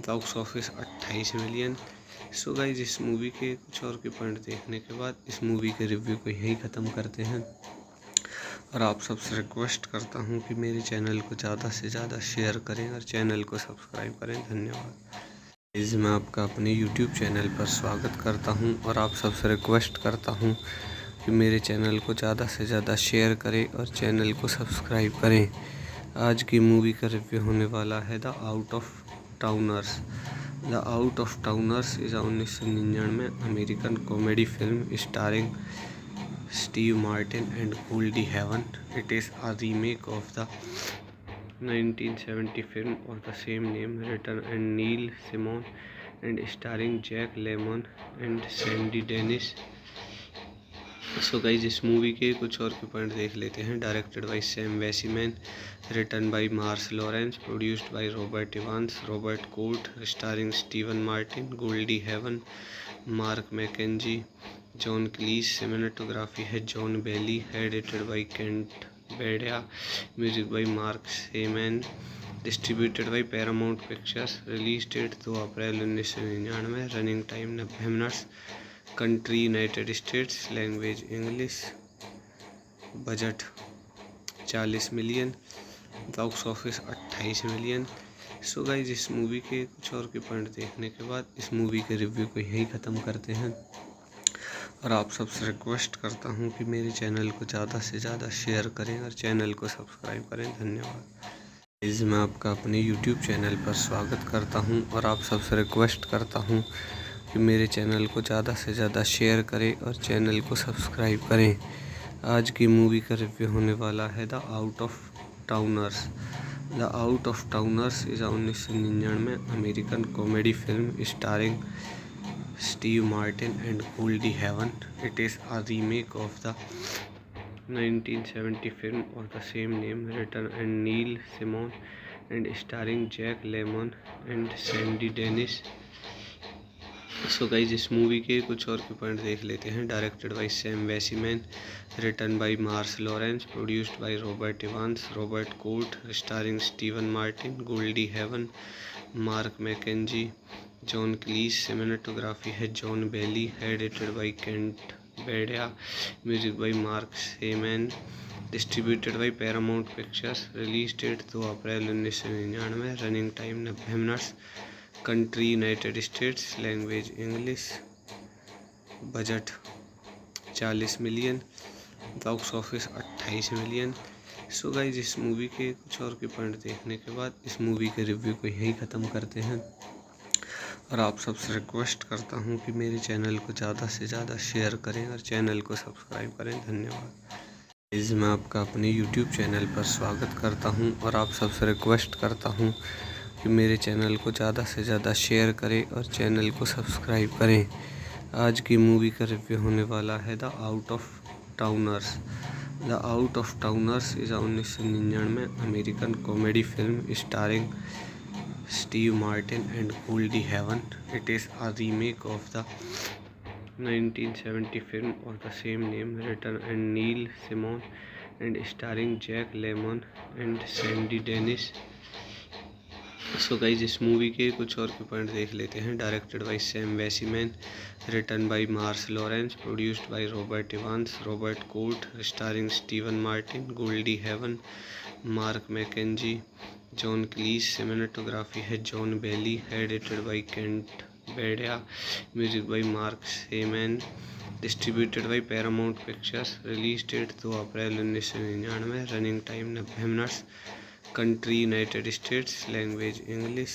Box office 28 million. So guys इस movie के कुछ और के point देखने के बाद इस movie के रिव्यू को यहीं ख़त्म करते हैं और आप सबसे रिक्वेस्ट करता हूं कि मेरे चैनल को ज़्यादा से ज़्यादा शेयर करें और चैनल को सब्सक्राइब करें। धन्यवाद। गाइज मैं आपका अपने YouTube चैनल पर स्वागत करता हूं और आप सबसे रिक्वेस्ट करता हूं कि मेरे चैनल को ज़्यादा से ज़्यादा शेयर करें और चैनल को सब्सक्राइब करें। आज की मूवी का रिव्यू होने वाला है the out of towners. The out of towners is 1999 American comedy film starring Steve Martin and Goldie Hawn. It is a remake of the 1970 film of the same name, written by Neil Simon and starring Jack Lemmon and Sandy Dennis. So guys इस movie के कुछ और के point देख लेते हैं। Directed by Sam Weisman, written by Mars Lawrence, produced by Robert Evans, Robert Cort, starring Steven Martin, Goldie Hawn, Mark McKenzie, John Cleese. Cinematography है John Bailey, edited by Kent Beyda, music by mark Shaiman, distributed by Paramount Pictures. Release date 2 April 1999। Running time 90 minutes. Country United States. Language English. Budget 40 million. Box office 28 million. So guys इस movie के कुछ और के point देखने के बाद इस movie के रिव्यू को यहीं ख़त्म करते हैं और आप सबसे रिक्वेस्ट करता हूं कि मेरे चैनल को ज़्यादा से ज़्यादा शेयर करें और चैनल को सब्सक्राइब करें। धन्यवाद। गाइज मैं आपका अपने YouTube चैनल पर स्वागत करता हूं और आप सबसे रिक्वेस्ट करता हूं कि मेरे चैनल को ज़्यादा से ज़्यादा शेयर करें और चैनल को सब्सक्राइब करें। आज की मूवी का रिव्यू होने वाला है the out of towners. The out of towners is 1999 American comedy film starring Steve Martin and Goldie Hawn. It is a remake of the 1970 film of the same name, written by Neil Simon and starring Jack Lemmon and Sandy Dennis. So guys इस movie के कुछ और के point देख लेते हैं. Directed by Sam Weisman, written by Mars Lawrence, produced by Robert Evans, Robert Cort, starring Steven Martin, Goldie Hawn, Mark McKenzie, John Cleese. Cinematography है John Bailey, edited by Kent Beyda, music by mark Shaiman, distributed by Paramount Pictures. Release date 2 April 1999, running time 90 minutes. Country United States, language English. Budget 40 million, box office 28 million. So guys इस movie के कुछ और के point देखने के बाद इस movie के रिव्यू को यहीं ख़त्म करते हैं. और आप सबसे रिक्वेस्ट करता हूं कि मेरे चैनल को ज़्यादा से ज़्यादा शेयर करें और चैनल को सब्सक्राइब करें. धन्यवाद. इस मैं आपका अपने YouTube चैनल पर स्वागत करता हूं और आप सबसे रिक्वेस्ट करता हूं कि मेरे चैनल को ज़्यादा से ज़्यादा शेयर करें और चैनल को सब्सक्राइब करें. आज की मूवी का रिव्यू होने वाला है the out of towners. The out of towners is 1999 American comedy film starring Steve Martin and Goldie Hawn. It is a remake of the 1970 film of the same name, written by Neil Simon and starring Jack Lemmon and Sandy Dennis. So guys इस movie के कुछ और के point देख लेते हैं. Directed by Sam Weisman, written by Mars Lawrence, produced by Robert Evans, Robert Cort, starring Steven Martin, Goldie Hawn, Mark McKenzie, John Cleese. Cinematography है John Bailey, edited by Kent Beyda, music by mark Shaiman, distributed by Paramount Pictures. Release date 2 April 1999, running time 90 minutes. Country United States, language English.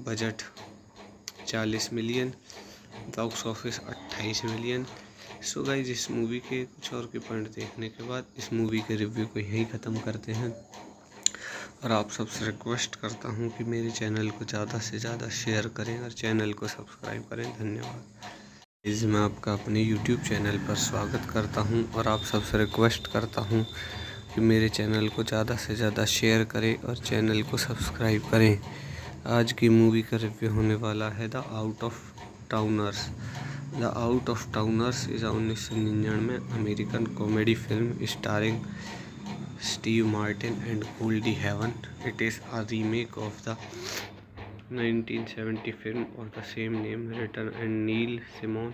Budget 40 million, box office 28 million. So guys इस movie के कुछ और के point देखने के बाद इस movie के रिव्यू को यहीं ख़त्म करते हैं. और आप सबसे रिक्वेस्ट करता हूं कि मेरे चैनल को ज़्यादा से ज़्यादा शेयर करें और चैनल को सब्सक्राइब करें. धन्यवाद. इस मैं आपका अपने YouTube चैनल पर स्वागत करता हूं और आप सबसे रिक्वेस्ट करता हूं कि मेरे चैनल को ज़्यादा से ज़्यादा शेयर करें और चैनल को सब्सक्राइब करें. आज की मूवी का रिव्यू होने वाला है the out of towners. The out of towners is 1999 American comedy film starring Steve Martin and Goldie Hawn. It is a remake of the 1970 film of the same name, written by Neil Simon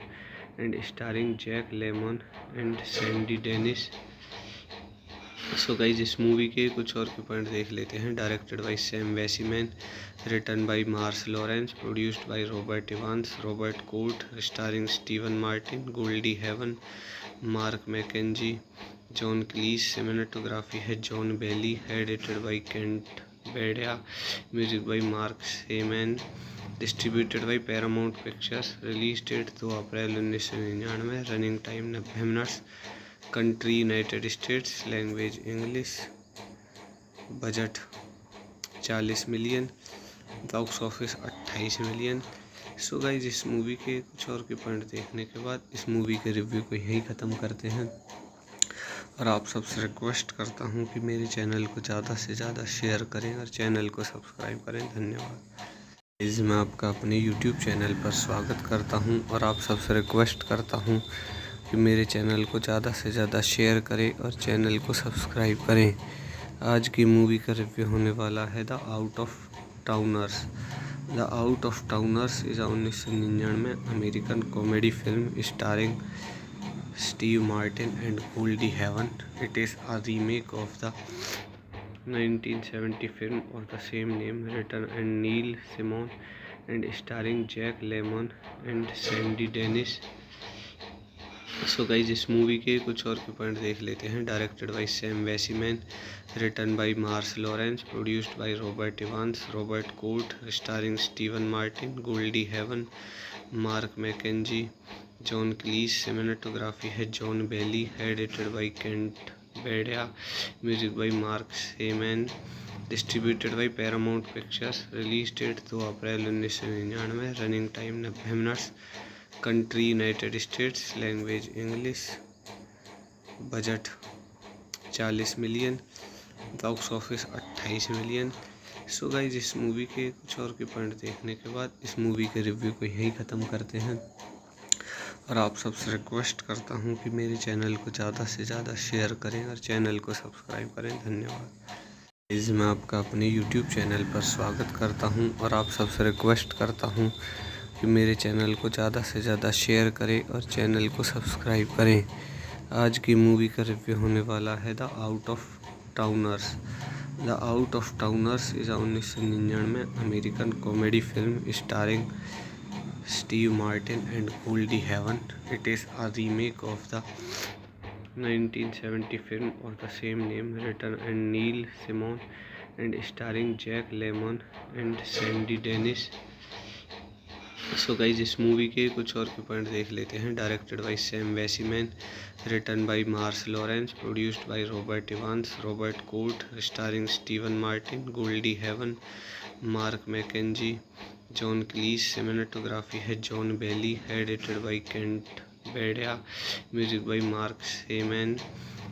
and starring Jack Lemmon and Sandy Dennis. So guys इस movie के कुछ और के point देख लेते हैं. Directed by Sam Weisman, written by Mars Lawrence, produced by Robert Evans, Robert Cort, starring Steven Martin, Goldie Hawn, Mark McKenzie, John Cleese. Cinematography है John Bailey, edited by Kent Beyda, music by mark Shaiman, distributed by Paramount Pictures. Release date 2 April 1999, running time 90 minutes. Country United States, language English. Budget 40 million, box office 28 million. So guys इस movie के कुछ और के point देखने के बाद इस movie के रिव्यू को यहीं ख़त्म करते हैं. और आप सबसे रिक्वेस्ट करता हूं कि मेरे चैनल को ज़्यादा से ज़्यादा शेयर करें और चैनल को सब्सक्राइब करें. धन्यवाद. इस मैं आपका अपने YouTube चैनल पर स्वागत करता हूं और आप सबसे रिक्वेस्ट करता हूं कि मेरे चैनल को ज़्यादा से ज़्यादा शेयर करें और चैनल को सब्सक्राइब करें. आज की मूवी का रिव्यू होने वाला है the out of towners. The out of towners is 1999 American comedy film starring Steve Martin and Goldie Hawn. It is a remake of the 1970 film of the same name, written by Neil Simon and starring Jack Lemmon and Sandy Dennis. So guys इस movie के कुछ और के point देख लेते हैं. Directed by Sam Weisman, written by Mars Lawrence, produced by Robert Evans, Robert Cort, starring Steven Martin, Goldie Hawn, Mark McKenzie, John Cleese, cinematography है John Bailey, edited by Kent Beyda, music by mark Shaiman, distributed by Paramount Pictures, release date 2 April 1999, running time 90 minutes, country United States, language English, budget 40 million, box office 28 million. So guys, इस movie के कुछ और के point देखने के बाद इस movie के रिव्यू को यहीं ख़त्म करते हैं और आप सबसे रिक्वेस्ट करता हूं कि मेरे चैनल को ज़्यादा से ज़्यादा शेयर करें और चैनल को सब्सक्राइब करें। धन्यवाद। इस मैं आपका अपने यूट्यूब चैनल पर स्वागत करता हूं और आप सबसे रिक्वेस्ट करता हूं कि मेरे चैनल को ज़्यादा से ज़्यादा शेयर करें और चैनल को सब्सक्राइब करें। आज की मूवी का रिव्यू होने वाला है the out of towners. The out of towners is 1999 American comedy film starring Steve Martin and Goldie Hawn. It is a remake of the 1970 film of the same name, written by Neil Simon and starring Jack Lemmon and Sandy Dennis. So guys, इस movie के कुछ और के point देख लेते हैं। Directed by Sam Weisman, written by Mars Lawrence, produced by Robert Evans, Robert Cort, starring Steven Martin, Goldie Hawn, Mark McKenzie, John Cleese, cinematography है John Bailey, edited by Kent Beyda, music by mark Shaiman,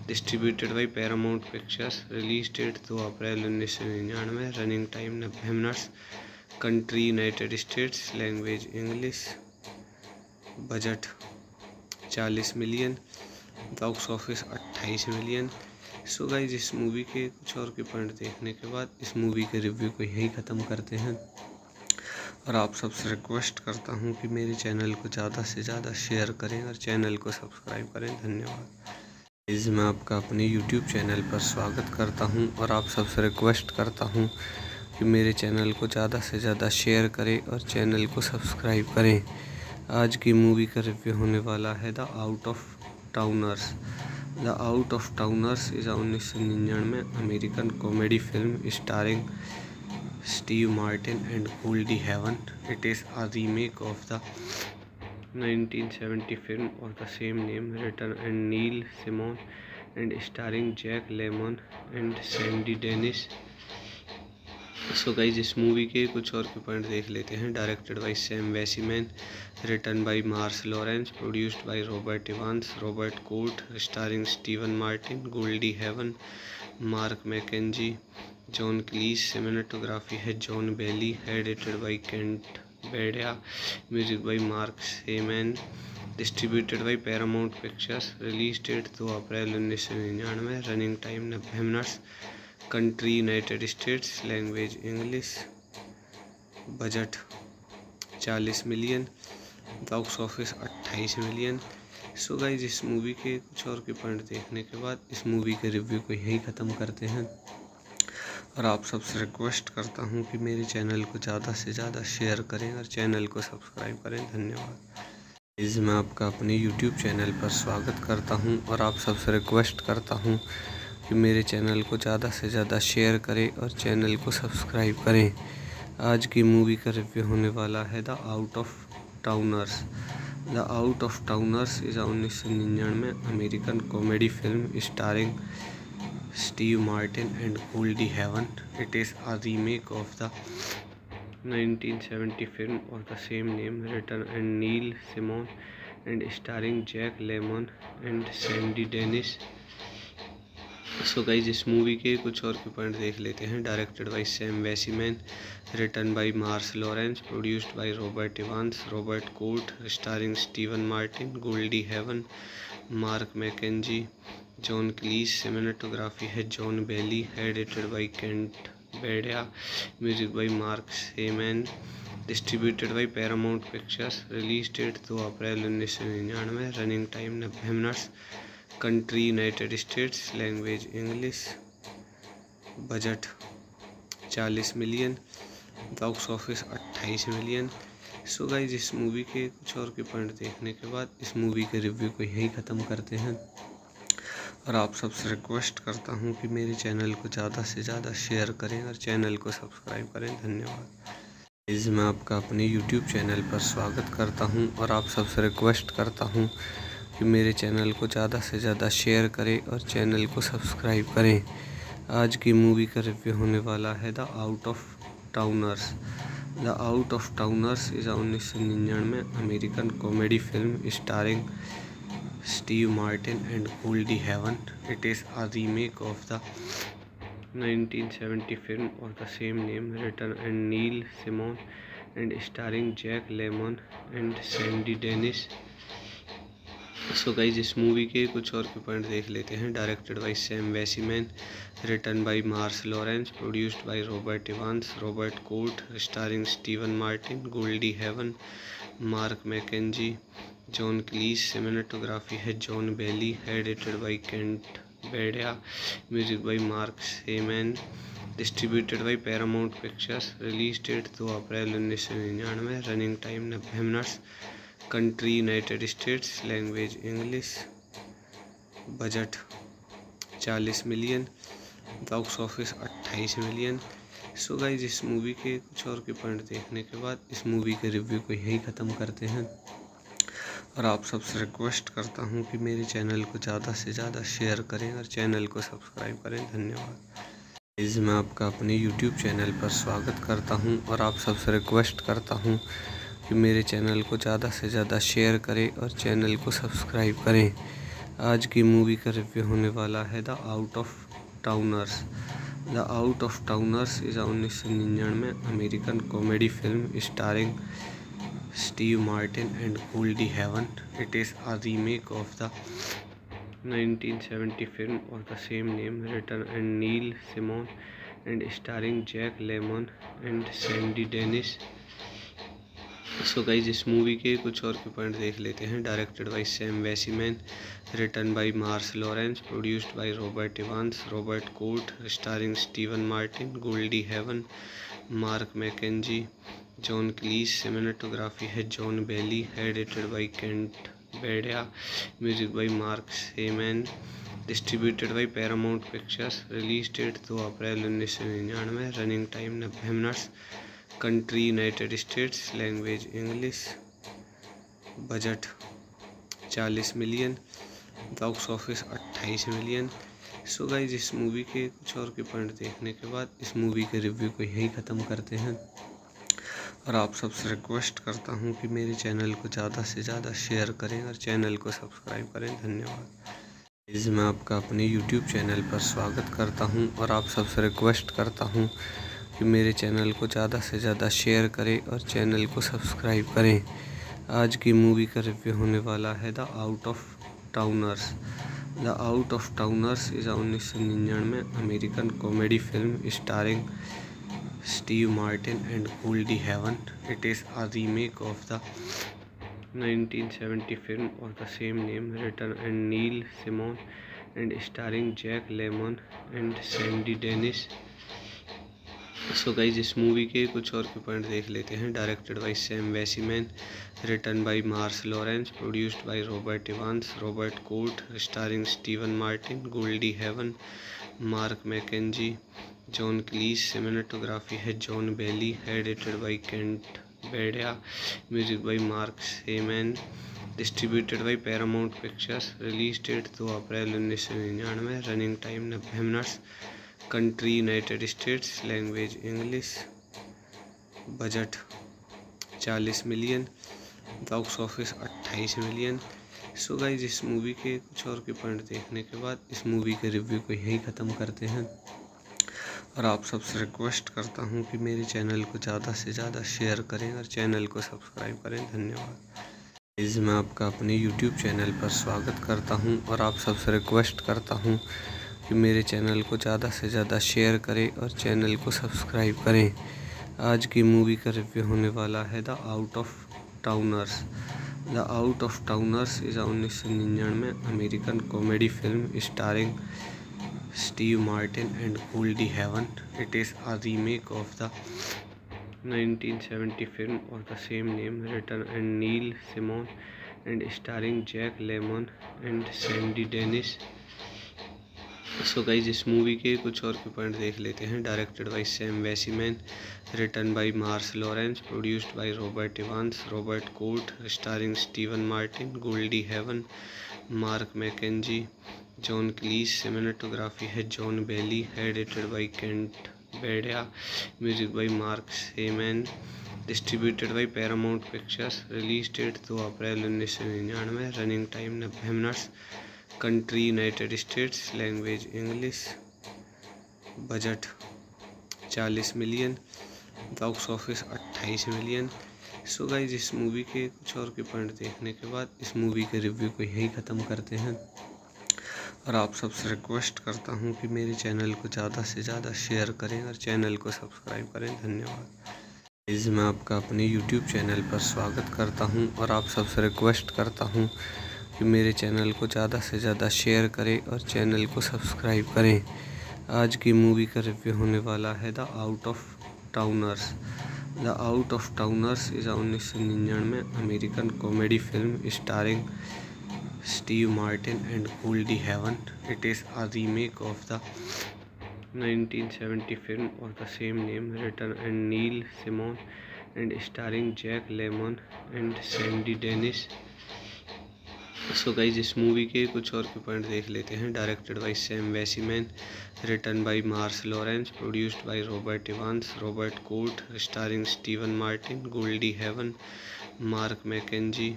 distributed by Paramount Pictures, release date 2 April 1999, running time 90 minutes, country United States, language English, budget 40 million, box office 28 million. So guys, इस movie के कुछ और के point देखने के बाद इस movie के रिव्यू को यहीं ख़त्म करते हैं और आप सबसे रिक्वेस्ट करता हूं कि मेरे चैनल को ज़्यादा से ज़्यादा शेयर करें और चैनल को सब्सक्राइब करें। धन्यवाद। इस मैं आपका अपने यूट्यूब चैनल पर स्वागत करता हूं और आप सबसे रिक्वेस्ट करता हूं कि मेरे चैनल को ज़्यादा से ज़्यादा शेयर करें और चैनल को सब्सक्राइब करें। आज की मूवी का रिव्यू होने वाला है the out of towners. The out of towners is 1999 American comedy film starring Steve Martin and Goldie Hawn. It is a remake of the 1970 film of the same name, written by Neil Simon and starring Jack Lemmon and Sandy Dennis. So guys, इस movie के कुछ और के point देख लेते हैं। Directed by Sam Weisman, written by Mars Lawrence, produced by Robert Evans, Robert Cort, starring Steven Martin, Goldie Hawn, Mark McKenzie, John Cleese, cinematography है John Bailey, edited by Kent Beyda, music by mark Shaiman, distributed by Paramount Pictures, release date 2 April 1999, running time 90 minutes, country United States, language English, budget 40 million, box office 28 million. So guys, इस movie के कुछ और के point देखने के बाद इस movie के रिव्यू को यहीं ख़त्म करते हैं और आप सबसे रिक्वेस्ट करता हूं कि मेरे चैनल को ज़्यादा से ज़्यादा शेयर करें और चैनल को सब्सक्राइब करें। धन्यवाद। इस मैं आपका अपने यूट्यूब चैनल पर स्वागत करता हूं और आप सबसे रिक्वेस्ट करता हूं कि मेरे चैनल को ज़्यादा से ज़्यादा शेयर करें और चैनल को सब्सक्राइब करें। आज की मूवी का रिव्यू होने वाला है the out of towners. The out of towners is 1999 American comedy film starring Steve Martin and Goldie Hawn. It is a remake of the 1970 film of the same name, written by Neil Simon and starring Jack Lemmon and Sandy Dennis. So guys, इस movie के कुछ और के point देख लेते हैं। Directed by Sam Weisman, written by Mars Lawrence, produced by Robert Evans, Robert Cort, starring Steven Martin, Goldie Hawn, Mark McKenzie, John Cleese, cinematography है John Bailey, edited by Kent Beyda, music by mark Shaiman, distributed by Paramount Pictures, release date 2 April 1999, running time 90 minutes, country United States, language English, budget 40 million, box office 28 million. So guys, इस movie के कुछ और के point देखने के बाद इस movie के रिव्यू को यहीं ख़त्म करते हैं और आप सबसे रिक्वेस्ट करता हूं कि मेरे चैनल को ज़्यादा से ज़्यादा शेयर करें और चैनल को सब्सक्राइब करें। धन्यवाद। इस मैं आपका अपने YouTube चैनल पर स्वागत करता हूं और आप सबसे रिक्वेस्ट करता हूं कि मेरे चैनल को ज़्यादा से ज़्यादा शेयर करें और चैनल को सब्सक्राइब करें। आज की मूवी का रिव्यू होने वाला है the out of towners. The out of towners is 1999 American comedy film starring Steve Martin and Goldie Hawn. It is a remake of the 1970 film of the same name, written and Neil Simon and starring Jack Lemmon and Sandy Dennis. So guys इस movie के कुछ और के point देख लेते हैं। Directed by Sam Weisman, written by Mars Lawrence, produced by Robert Evans, Robert Cort, starring Steven Martin, Goldie Hawn, Mark McKenzie, John Cleese. Cinematography है John Bailey, edited by Kent Beyda, music by mark Shaiman, distributed by Paramount Pictures. Release date 2 April 1999, running time 90 minutes. Country United States, language English. Budget 40 million, box office 28 million. So guys इस movie के कुछ और के point देखने के बाद इस movie के रिव्यू को यहीं ख़त्म करते हैं और आप सबसे रिक्वेस्ट करता हूं कि मेरे चैनल को ज़्यादा से ज़्यादा शेयर करें और चैनल को सब्सक्राइब करें। धन्यवाद। इस मैं आपका अपने YouTube चैनल पर स्वागत करता हूं और आप सबसे रिक्वेस्ट करता हूं कि मेरे चैनल को ज़्यादा से ज़्यादा शेयर करें और चैनल को सब्सक्राइब करें। आज की मूवी का रिव्यू होने वाला है the out of towners. The out of towners is 1999 American comedy film starring Steve Martin and Goldie Hawn. It is a remake of the 1970 film of the same name, written and Neil Simon and starring Jack Lemmon and Sandy Dennis. So guys इस movie के कुछ और के point देख लेते हैं। Directed by Sam Weisman, written by Mars Lawrence, produced by Robert Evans, Robert Cort, starring Steven Martin, Goldie Hawn, Mark McKenzie, John Cleese. Cinematography है John Bailey, edited by Kent Beyda, music by mark Shaiman, distributed by Paramount Pictures. Release date 2 April 1999, running time 90 minutes. Country United States, language English. Budget 40 million, box office 28 million. So guys इस movie के कुछ और के point देखने के बाद इस movie के रिव्यू को यहीं ख़त्म करते हैं और आप सबसे रिक्वेस्ट करता हूं कि मेरे चैनल को ज़्यादा से ज़्यादा शेयर करें और चैनल को सब्सक्राइब करें। धन्यवाद। इस मैं आपका अपने YouTube चैनल पर स्वागत करता हूं और आप सबसे रिक्वेस्ट करता हूं कि मेरे चैनल को ज़्यादा से ज़्यादा शेयर करें और चैनल को सब्सक्राइब करें। आज की मूवी का रिव्यू होने वाला है the out of towners. The out of towners is 1999 American comedy film starring Steve Martin and Goldie Hawn. It is a remake of the 1970 film of the same name, written and Neil Simon and starring Jack Lemmon and Sandy Dennis. So guys इस movie के कुछ और के point देख लेते हैं। Directed by Sam Weisman, written by Mars Lawrence, produced by Robert Evans, Robert Cort, starring Steven Martin, Goldie Hawn, Mark McKenzie, John Cleese. Cinematography है John Bailey, edited by Kent Beyda, music by mark Shaiman, distributed by Paramount Pictures. Release date 2 April 1999, running time 90 minutes. Country United States, language English. Budget 40 million, box office 28 million. So guys इस movie के कुछ और के point देखने के बाद इस movie के रिव्यू को यहीं ख़त्म करते हैं और आप सबसे रिक्वेस्ट करता हूं कि मेरे चैनल को ज़्यादा से ज़्यादा शेयर करें और चैनल को सब्सक्राइब करें। धन्यवाद। इस मैं आपका अपने YouTube चैनल पर स्वागत करता हूं और आप सबसे रिक्वेस्ट करता हूं कि मेरे चैनल को ज़्यादा से ज़्यादा शेयर करें और चैनल को सब्सक्राइब करें। आज की मूवी का रिव्यू होने वाला है the out of towners. The out of towners is 1999 American comedy film starring Steve Martin and Goldie Hawn. It is a remake of the 1970 film of the same name, written and Neil Simon and starring Jack Lemmon and Sandy Dennis. So guys इस movie के कुछ और के point देख लेते हैं। Directed by Sam Weisman, written by Mars Lawrence, produced by Robert Evans, Robert Cort, starring Steven Martin, Goldie Hawn, Mark McKenzie, John Cleese. Cinematography है John Bailey, edited by Kent Beyda, music by mark Shaiman, distributed by Paramount Pictures. Release date 2 April 1999, running time 90 minutes. Country United States, language English. Budget 40 million, box office 28 million. So guys इस movie के कुछ और के point देखने के बाद इस movie के रिव्यू को यहीं ख़त्म करते हैं और आप सबसे रिक्वेस्ट करता हूं कि मेरे चैनल को ज़्यादा से ज़्यादा शेयर करें और चैनल को सब्सक्राइब करें। धन्यवाद। इस मैं आपका अपने यूट्यूब चैनल पर स्वागत करता हूं और आप सबसे रिक्वेस्ट करता हूं कि मेरे चैनल को ज़्यादा से ज़्यादा शेयर करें और चैनल को सब्सक्राइब करें। आज की मूवी का रिव्यू होने वाला है the out of towners. The out of towners is 1999 American comedy film starring Steve Martin and Goldie Hawn. It is a remake of the 1970 film of the same name, written by Neil Simon and starring Jack Lemmon and Sandy Dennis. So guys इस movie के कुछ और के point देख लेते हैं। Directed by Sam Weisman, written by Mars Lawrence, produced by Robert Evans, Robert Cort, starring Steven Martin, Goldie Hawn, Mark McKenzie,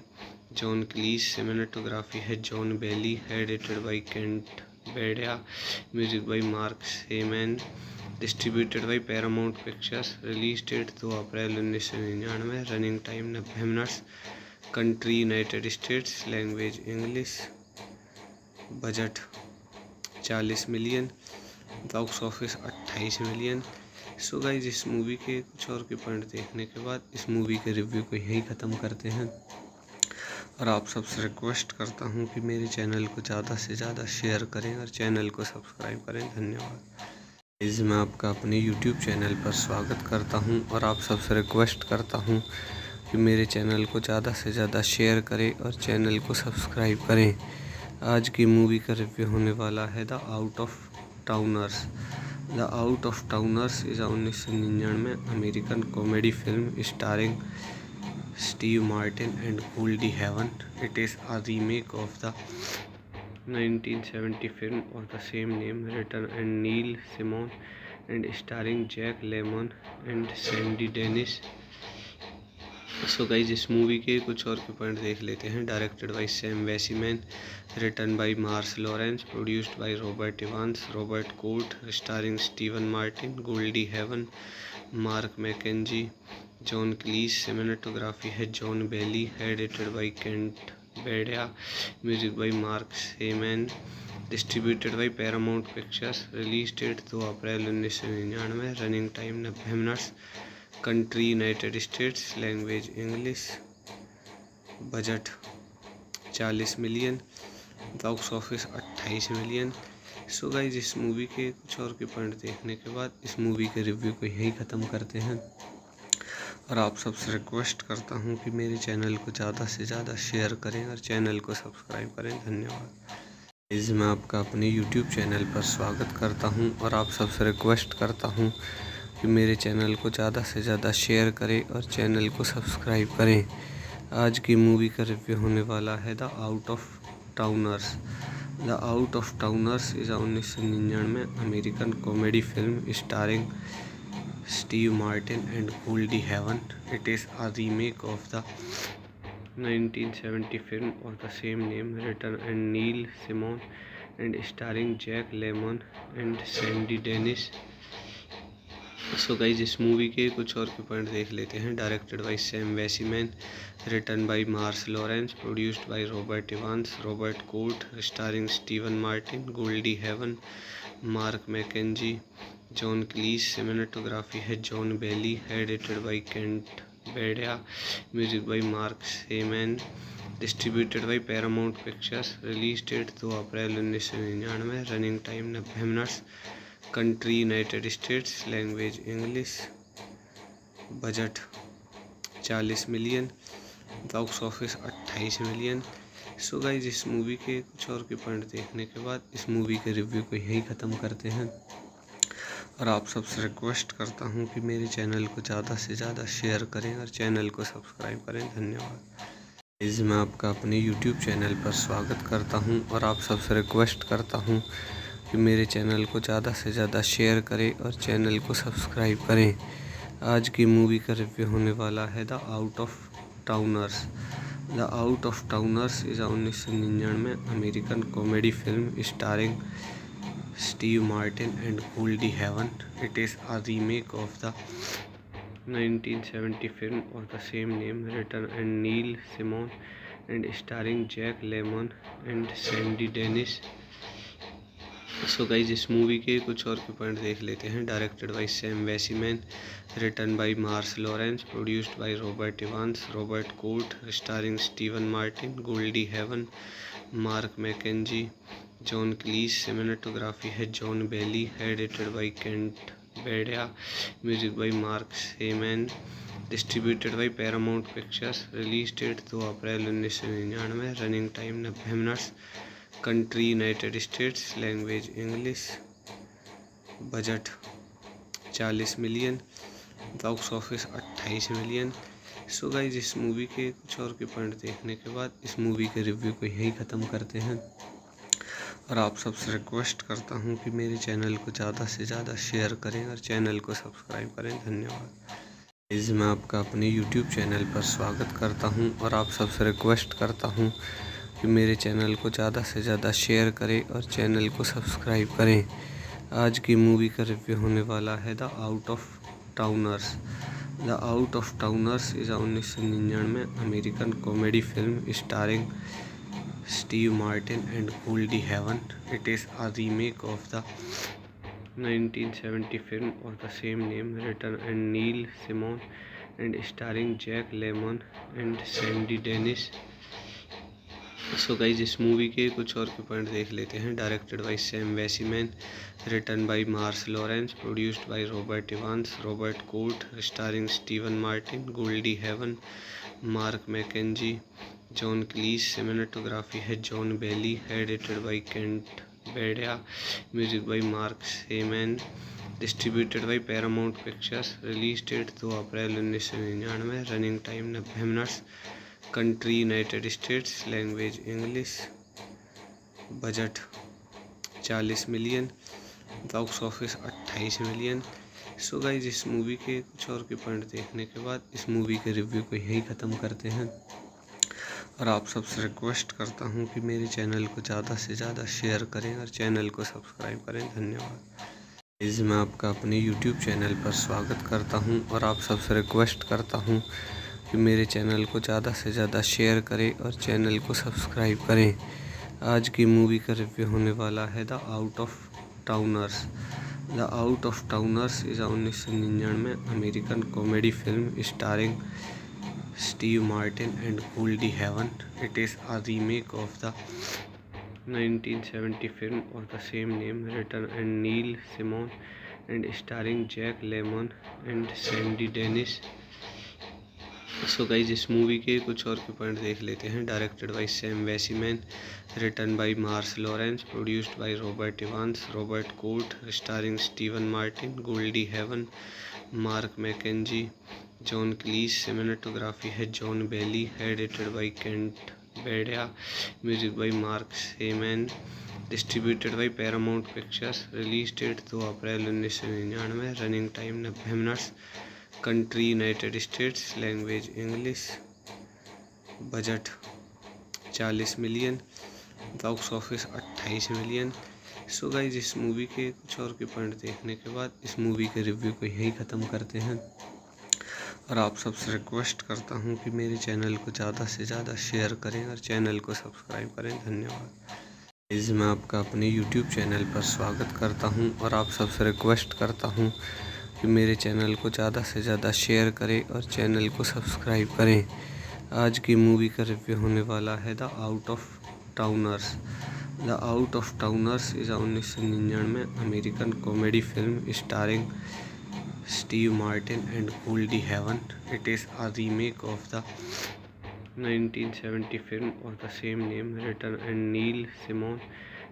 John Cleese. Cinematography है John Bailey, edited by Kent Beyda, music by mark Shaiman, distributed by Paramount Pictures. Release date 2 April 1999, running time 90 minutes. Country United States, language English. Budget 40 million, box office 28 million. So guys इस movie के कुछ और के point देखने के बाद इस movie के रिव्यू को यहीं ख़त्म करते हैं और आप सबसे रिक्वेस्ट करता हूं कि मेरे चैनल को ज़्यादा से ज़्यादा शेयर करें और चैनल को सब्सक्राइब करें। धन्यवाद। इस मैं आपका अपने यूट्यूब चैनल पर स्वागत करता हूं और आप सबसे रिक्वेस्ट करता हूं कि मेरे चैनल को ज़्यादा से ज़्यादा शेयर करें और चैनल को सब्सक्राइब करें। आज की मूवी का रिव्यू होने वाला है the out of towners. The out of towners is 1999 American comedy film starring Steve Martin and Goldie Hawn. It is a remake of the 1970 film of the same name, written by Neil Simon and starring Jack Lemmon and Sandy Dennis. So guys इस movie के कुछ और के point देख लेते हैं। Directed by Sam Weisman, written by Mars Lawrence, produced by Robert Evans, Robert Cort, starring Steven Martin, Goldie Hawn, Mark McKenzie, John Cleese. Cinematography है John Bailey, edited by Kent Beyda, music by mark Shaiman, distributed by Paramount Pictures. Release date 2 April 1999, running time 90 minutes. Country United States, language English. Budget 40 million, box office 28 million. So guys इस movie के कुछ और के point देखने के बाद इस movie के रिव्यू को यहीं ख़त्म करते हैं और आप सबसे रिक्वेस्ट करता हूं कि मेरे चैनल को ज़्यादा से ज़्यादा शेयर करें और चैनल को सब्सक्राइब करें। धन्यवाद। इस मैं आपका अपने यूट्यूब चैनल पर स्वागत करता हूं और आप सबसे रिक्वेस्ट करता हूं कि मेरे चैनल को ज़्यादा से ज़्यादा शेयर करें और चैनल को सब्सक्राइब करें। आज की मूवी का रिव्यू होने वाला है the out of towners. The out of towners is 1999 American comedy film starring Steve Martin and Goldie Hawn. It is a remake of the 1970 film of the same name, written by Neil Simon and starring Jack Lemmon and Sandy Dennis. So guys इस movie के कुछ और के point देख लेते हैं। Directed by Sam Weisman, written by Mars Lawrence, produced by Robert Evans, Robert Cort, starring Steven Martin, Goldie Hawn, Mark McKenzie, John Cleese. Cinematography है John Bailey, edited by Kent Beyda, music by mark Shaiman, distributed by Paramount Pictures. Release date 2 April 1999, running time 90 minutes. Country United States, language English. Budget 40 million, box office 28 million. So guys इस movie के कुछ और के point देखने के बाद इस movie के रिव्यू को यहीं ख़त्म करते हैं। और आप सबसे रिक्वेस्ट करता हूं कि मेरे चैनल को ज़्यादा से ज़्यादा शेयर करें और चैनल को सब्सक्राइब करें। धन्यवाद। इस मैं आपका अपने यूट्यूब चैनल पर स्वागत करता हूं और आप सबसे रिक्वेस्ट करता हूं कि मेरे चैनल को ज़्यादा से ज़्यादा शेयर करें और चैनल को सब्सक्राइब करें। आज की मूवी का रिव्यू होने वाला है the out of towners. The out of towners is 1999 American comedy film starring Steve Martin and Goldie Hawn. It is a remake of the 1970 film of the same name, written by Neil Simon and starring Jack Lemmon and Sandy Dennis. So guys इस movie के कुछ और के point देख लेते हैं। Directed by Sam Weisman, written by Mars Lawrence, produced by Robert Evans, Robert Cort, starring Steven Martin, Goldie Hawn, Mark McKenzie, John Cleese. Cinematography है John Bailey, edited by Kent Beyda, music by mark Shaiman, distributed by Paramount Pictures. Release date 2 April 1999, running time 90 minutes. Country United States, language English. Budget 40 million, box office 28 million. So guys इस movie के कुछ और के point देखने के बाद इस movie के रिव्यू को यहीं ख़त्म करते हैं। और आप सबसे रिक्वेस्ट करता हूं कि मेरे चैनल को ज़्यादा से ज़्यादा शेयर करें और चैनल को सब्सक्राइब करें। धन्यवाद। इस मैं आपका अपने यूट्यूब चैनल पर स्वागत करता हूं और आप सबसे रिक्वेस्ट करता हूं कि मेरे चैनल को ज़्यादा से ज़्यादा शेयर करें और चैनल को सब्सक्राइब करें। आज की मूवी का रिव्यू होने वाला है the out of towners. The out of towners is 1999 American comedy film starring Steve Martin and Goldie Hawn. It is a remake of the 1970 film of the same name, written by Neil Simon and starring Jack Lemmon and Sandy Dennis. So guys इस movie के कुछ और के point देख लेते हैं। Directed by Sam Weisman, written by Mars Lawrence, produced by Robert Evans, Robert Cort, starring Steven Martin, Goldie Hawn, Mark McKenzie, John Cleese. Cinematography है John Bailey, edited by Kent Beyda, music by mark Shaiman, distributed by Paramount Pictures. Release date 2 April 1999, running time 90 minutes. Country United States, language English. Budget 40 million, box office 28 million. So guys इस movie के कुछ और के point देखने के बाद इस movie के रिव्यू को यहीं ख़त्म करते हैं। और आप सबसे रिक्वेस्ट करता हूं कि मेरे चैनल को ज़्यादा से ज़्यादा शेयर करें और चैनल को सब्सक्राइब करें। धन्यवाद। इस मैं आपका अपने यूट्यूब चैनल पर स्वागत करता हूं और आप सबसे रिक्वेस्ट करता हूं कि मेरे चैनल को ज़्यादा से ज़्यादा शेयर करें और चैनल को सब्सक्राइब करें। आज की मूवी का रिव्यू होने वाला है the out of towners. The out of towners is 1999 American comedy film starring Steve Martin and Goldie Hawn. It is a remake of the 1970 film of the same name, written by Neil Simon and starring Jack Lemmon and Sandy Dennis. So guys इस movie के कुछ और के point देख लेते हैं। Directed by Sam Weisman, written by Mars Lawrence, produced by Robert Evans, Robert Cort, starring Steven Martin, Goldie Hawn, Mark McKenzie, John Cleese. Cinematography है John Bailey, edited by Kent Beyda, music by mark Shaiman, distributed by Paramount Pictures. Release date 2 April 1999, running time 90 minutes. Country United States, language English. Budget 40 million, box office 28 million. So guys इस movie के कुछ और के point देखने के बाद इस movie के रिव्यू को यहीं ख़त्म करते हैं। और आप सबसे रिक्वेस्ट करता हूं कि मेरे चैनल को ज़्यादा से ज़्यादा शेयर करें और चैनल को सब्सक्राइब करें। धन्यवाद। इस मैं आपका अपने यूट्यूब चैनल पर स्वागत करता हूं और आप सबसे रिक्वेस्ट करता हूं कि मेरे चैनल को ज़्यादा से ज़्यादा शेयर करें और चैनल को सब्सक्राइब करें। आज की मूवी का रिव्यू होने वाला है the out of towners. The out of towners is 1999 American comedy film starring Steve Martin and Goldie Hawn. It is a remake of the 1970 film of the same name, written and Neil Simon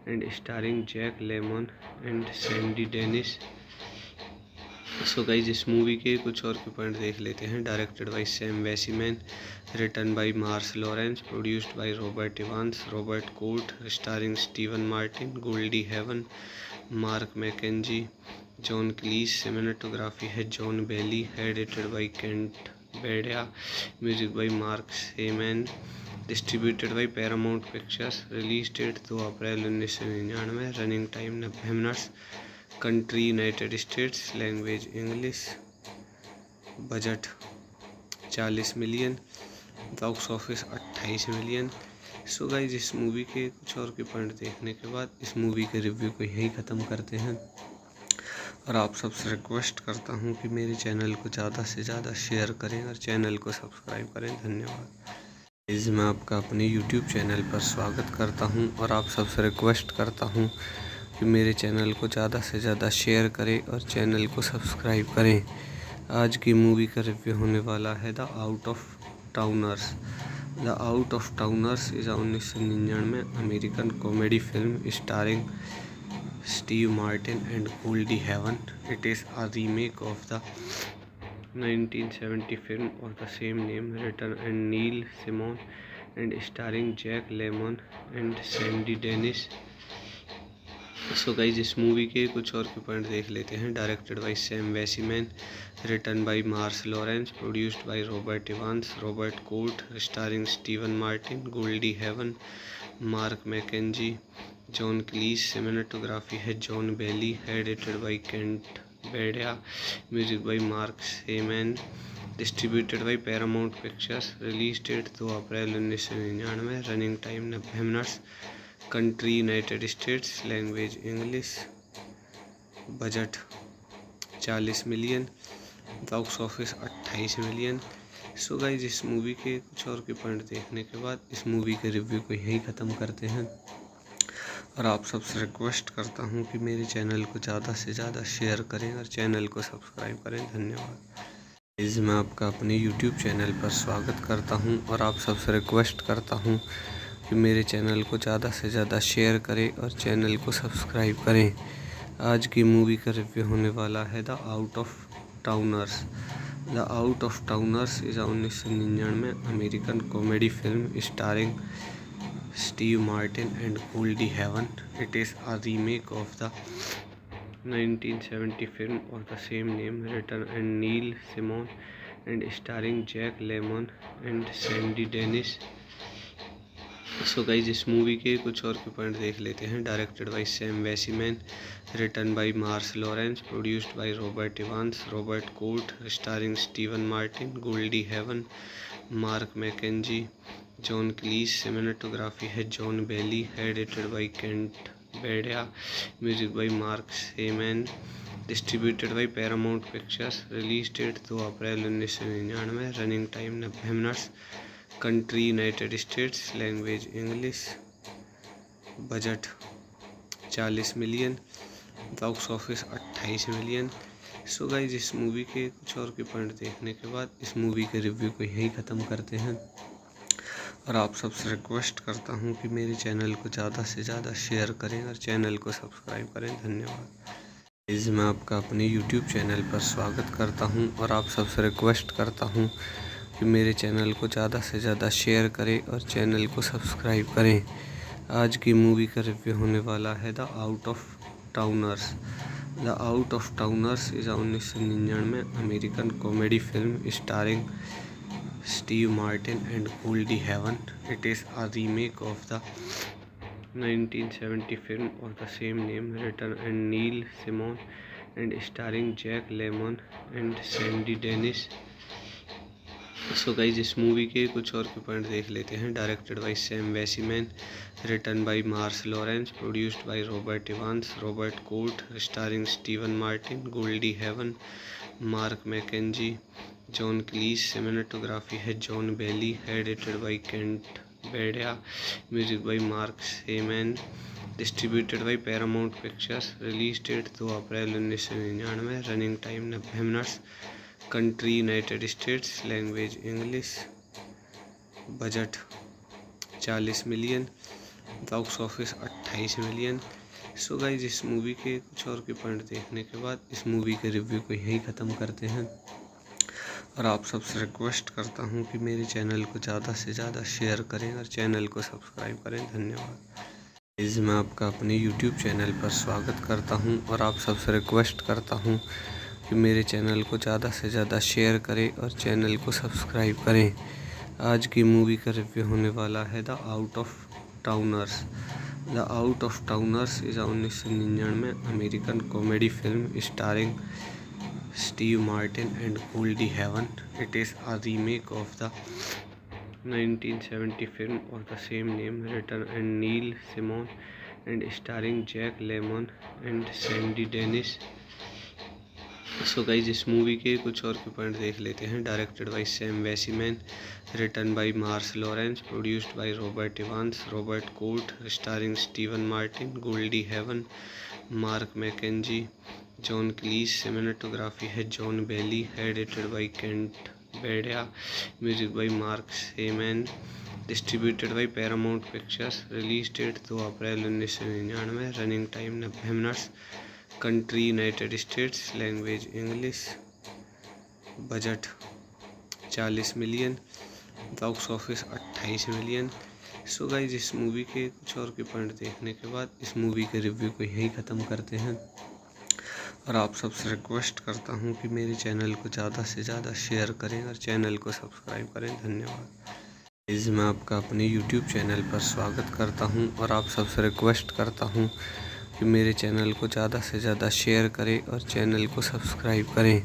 and starring Jack Lemmon and Sandy Dennis. So guys इस movie के कुछ और के point देख लेते हैं। Directed by Sam Weisman, written by Mars Lawrence, produced by Robert Evans, Robert Cort, starring Steven Martin, Goldie Hawn, Mark McKenzie, John Cleese. Cinematography है John Bailey, edited by Kent Beyda, music by mark Shaiman, distributed by Paramount Pictures. Release date 2 April 1999, running time 90 minutes. Country United States, language English. Budget 40 million, box office 28 million. So guys इस movie के कुछ और के point देखने के बाद इस movie के रिव्यू को यहीं ख़त्म करते हैं और आप सबसे रिक्वेस्ट करता हूं कि मेरे चैनल को ज़्यादा से ज़्यादा शेयर करें और चैनल को सब्सक्राइब करें। धन्यवाद। इस मैं आपका अपने यूट्यूब चैनल पर स्वागत करता हूं और आप सबसे रिक्वेस्ट करता हूं कि मेरे चैनल को ज़्यादा से ज़्यादा शेयर करें और चैनल को सब्सक्राइब करें। आज की मूवी का रिव्यू होने वाला है the out of towners. The out of towners is 1999 American comedy film starring Steve Martin and Goldie Hawn. It is a remake of the 1970 film of the same name, written and Neil Simon and starring Jack Lemmon and Sandy Dennis. So guys इस movie के कुछ और के point देख लेते हैं। Directed by Sam Weisman, written by Mars Lawrence, produced by Robert Evans, Robert Cort, starring Steven Martin, Goldie Hawn, Mark McKenzie, John Cleese. Cinematography है John Bailey, edited by Kent Beyda, music by mark Shaiman, distributed by Paramount Pictures. Release date 2 April 1999, running time 90 minutes. Country United States, language English. Budget 40 million, box office 28 million. So guys इस movie के कुछ और के point देखने के बाद इस movie के रिव्यू को यहीं ख़त्म करते हैं और आप सबसे रिक्वेस्ट करता हूं कि मेरे चैनल को ज़्यादा से ज़्यादा शेयर करें और चैनल को सब्सक्राइब करें। धन्यवाद। इस मैं आपका अपने यूट्यूब चैनल पर स्वागत करता हूं और आप सबसे रिक्वेस्ट करता हूं कि मेरे चैनल को ज़्यादा से ज़्यादा शेयर करें और चैनल को सब्सक्राइब करें। आज की मूवी का रिव्यू होने वाला है the out of towners. The out of towners is 1999 American comedy film starring Steve Martin and Goldie Hawn. It is a remake of the 1970 film of the same name, written and Neil Simon and starring Jack Lemmon and Sandy Dennis. So guys इस movie के कुछ और के point देख लेते हैं। Directed by Sam Weisman, written by Mars Lawrence, produced by Robert Evans, Robert Cort, starring Steven Martin, Goldie Hawn, Mark McKenzie, John Cleese. Cinematography है John Bailey, edited by Kent Beyda, music by mark Shaiman, distributed by Paramount Pictures. Release date 2 April 1999, running time 90 minutes. Country United States, language English. Budget 40 million, box office 28 million. So guys इस movie के कुछ और के point देखने के बाद इस movie के रिव्यू को यहीं ख़त्म करते हैं और आप सबसे रिक्वेस्ट करता हूं कि मेरे चैनल को ज़्यादा से ज़्यादा शेयर करें और चैनल को सब्सक्राइब करें। धन्यवाद। इस मैं आपका अपने यूट्यूब चैनल पर स्वागत करता हूं और आप सबसे रिक्वेस्ट करता हूं कि मेरे चैनल को ज़्यादा से ज़्यादा शेयर करें और चैनल को सब्सक्राइब करें। आज की मूवी का रिव्यू होने वाला है the out of towners. The out of towners is 1999 American comedy film starring Steve Martin and Goldie Hawn. It is a remake of the 1970 film of the same name, written and Neil Simon and starring Jack Lemmon and Sandy Dennis. So guys इस movie के कुछ और के point देख लेते हैं। Directed by Sam Weisman, written by Mars Lawrence, produced by Robert Evans, Robert Cort, starring Steven Martin, Goldie Hawn, Mark McKenzie, John Cleese. Cinematography है John Bailey, edited by Kent Beyda, music by mark Shaiman, distributed by Paramount Pictures. Release date 2 April 1999, running time 90 minutes. Country United States, language English. Budget 40 million, box office 28 million. So guys, इस movie के कुछ और के point देखने के बाद इस movie के रिव्यू को यहीं ख़त्म करते हैं। और आप सबसे रिक्वेस्ट करता हूं कि मेरे चैनल को ज़्यादा से ज़्यादा शेयर करें और चैनल को सब्सक्राइब करें। धन्यवाद। इस मैं आपका अपने YouTube चैनल पर स्वागत करता हूं और आप सबसे रिक्वेस्ट करता हूं कि मेरे चैनल को ज़्यादा से ज़्यादा शेयर करें और चैनल को सब्सक्राइब करें। आज की मूवी का रिव्यू होने वाला है the out of towners. The out of towners is 1999 American comedy film starring Steve Martin and Goldie Hawn. It is a remake of the 1970 film of the same name, written by Neil Simon and starring Jack Lemmon and Sandy Dennis. So guys, इस movie के कुछ और के point देख लेते हैं। Directed by Sam Weisman, written by Mars Lawrence, produced by Robert Evans, Robert Cort, starring Steven Martin, Goldie Hawn, Mark McKenzie, John Cleese. Cinematography है John Bailey, edited by Kent Beyda, music by mark Shaiman, distributed by Paramount Pictures. Release date 2 April 1999, running time 90 minutes. Country United States, language English. Budget 40 million, box office 28 million. So guys, इस movie के कुछ और के point देखने के बाद इस movie के रिव्यू को यहीं ख़त्म करते हैं। और आप सबसे रिक्वेस्ट करता हूं कि मेरे चैनल को ज़्यादा से ज़्यादा शेयर करें और चैनल को सब्सक्राइब करें। धन्यवाद। इस मैं आपका अपने YouTube चैनल पर स्वागत करता हूं और आप सबसे रिक्वेस्ट करता हूं कि मेरे चैनल को ज़्यादा से ज़्यादा शेयर करें और चैनल को सब्सक्राइब करें।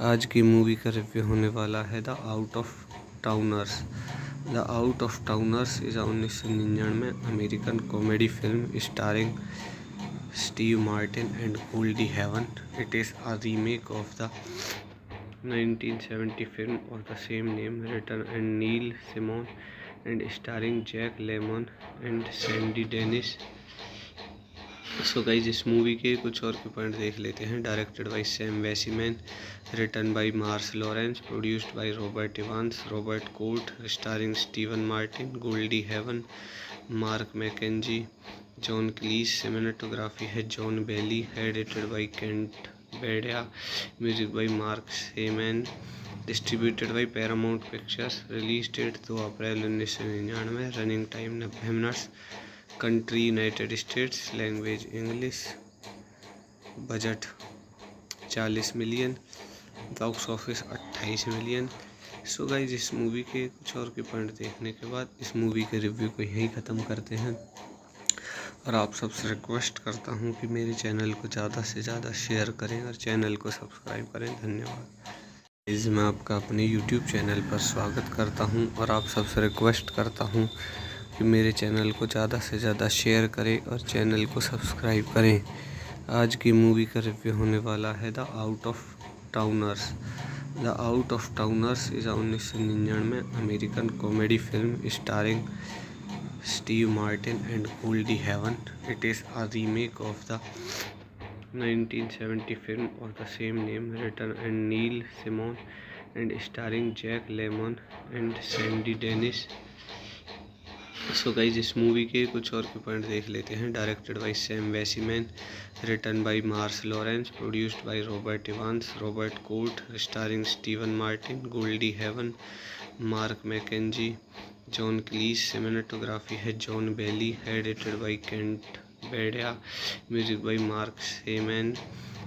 आज की मूवी का रिव्यू होने वाला है the out of towners. The out of towners is 1999 American comedy film starring Steve Martin and Goldie Hawn. It is a remake of the 1970 film of the same name, written by Neil Simon and starring Jack Lemmon and Sandy Dennis. So guys, इस movie के कुछ और के point देख लेते हैं। Directed by Sam Weisman, written by Mars Lawrence, produced by Robert Evans, Robert Cort, starring Steven Martin, Goldie Hawn, Mark McKenzie, John Cleese. Cinematography है John Bailey, edited by Kent Beyda, music by mark Shaiman, distributed by Paramount Pictures. Release date 2 April 1999, running time 90 minutes. Country United States, language English. Budget 40 million, box office 28 million. So guys, इस movie के कुछ और के point देखने के बाद इस movie के रिव्यू को यहीं ख़त्म करते हैं। और आप सबसे रिक्वेस्ट करता हूं कि मेरे चैनल को ज़्यादा से ज़्यादा शेयर करें और चैनल को सब्सक्राइब करें। धन्यवाद। इस मैं आपका अपने YouTube चैनल पर स्वागत करता हूं और आप सबसे रिक्वेस्ट करता हूं कि मेरे चैनल को ज़्यादा से ज़्यादा शेयर करें और चैनल को सब्सक्राइब करें। आज की मूवी का रिव्यू होने वाला है the out of towners. The out of towners is 1999 American comedy film starring Steve Martin and Goldie Hawn. It is a remake of the 1970 film of the same name, written by Neil Simon and starring Jack Lemmon and Sandy Dennis. So guys, इस movie के कुछ और के point देख लेते हैं। Directed by Sam Weisman, written by Mars Lawrence, produced by Robert Evans, Robert Cort, starring Steven Martin, Goldie Hawn, Mark McKenzie, John Cleese. Cinematography है John Bailey, edited by Kent Beyda, music by mark Shaiman,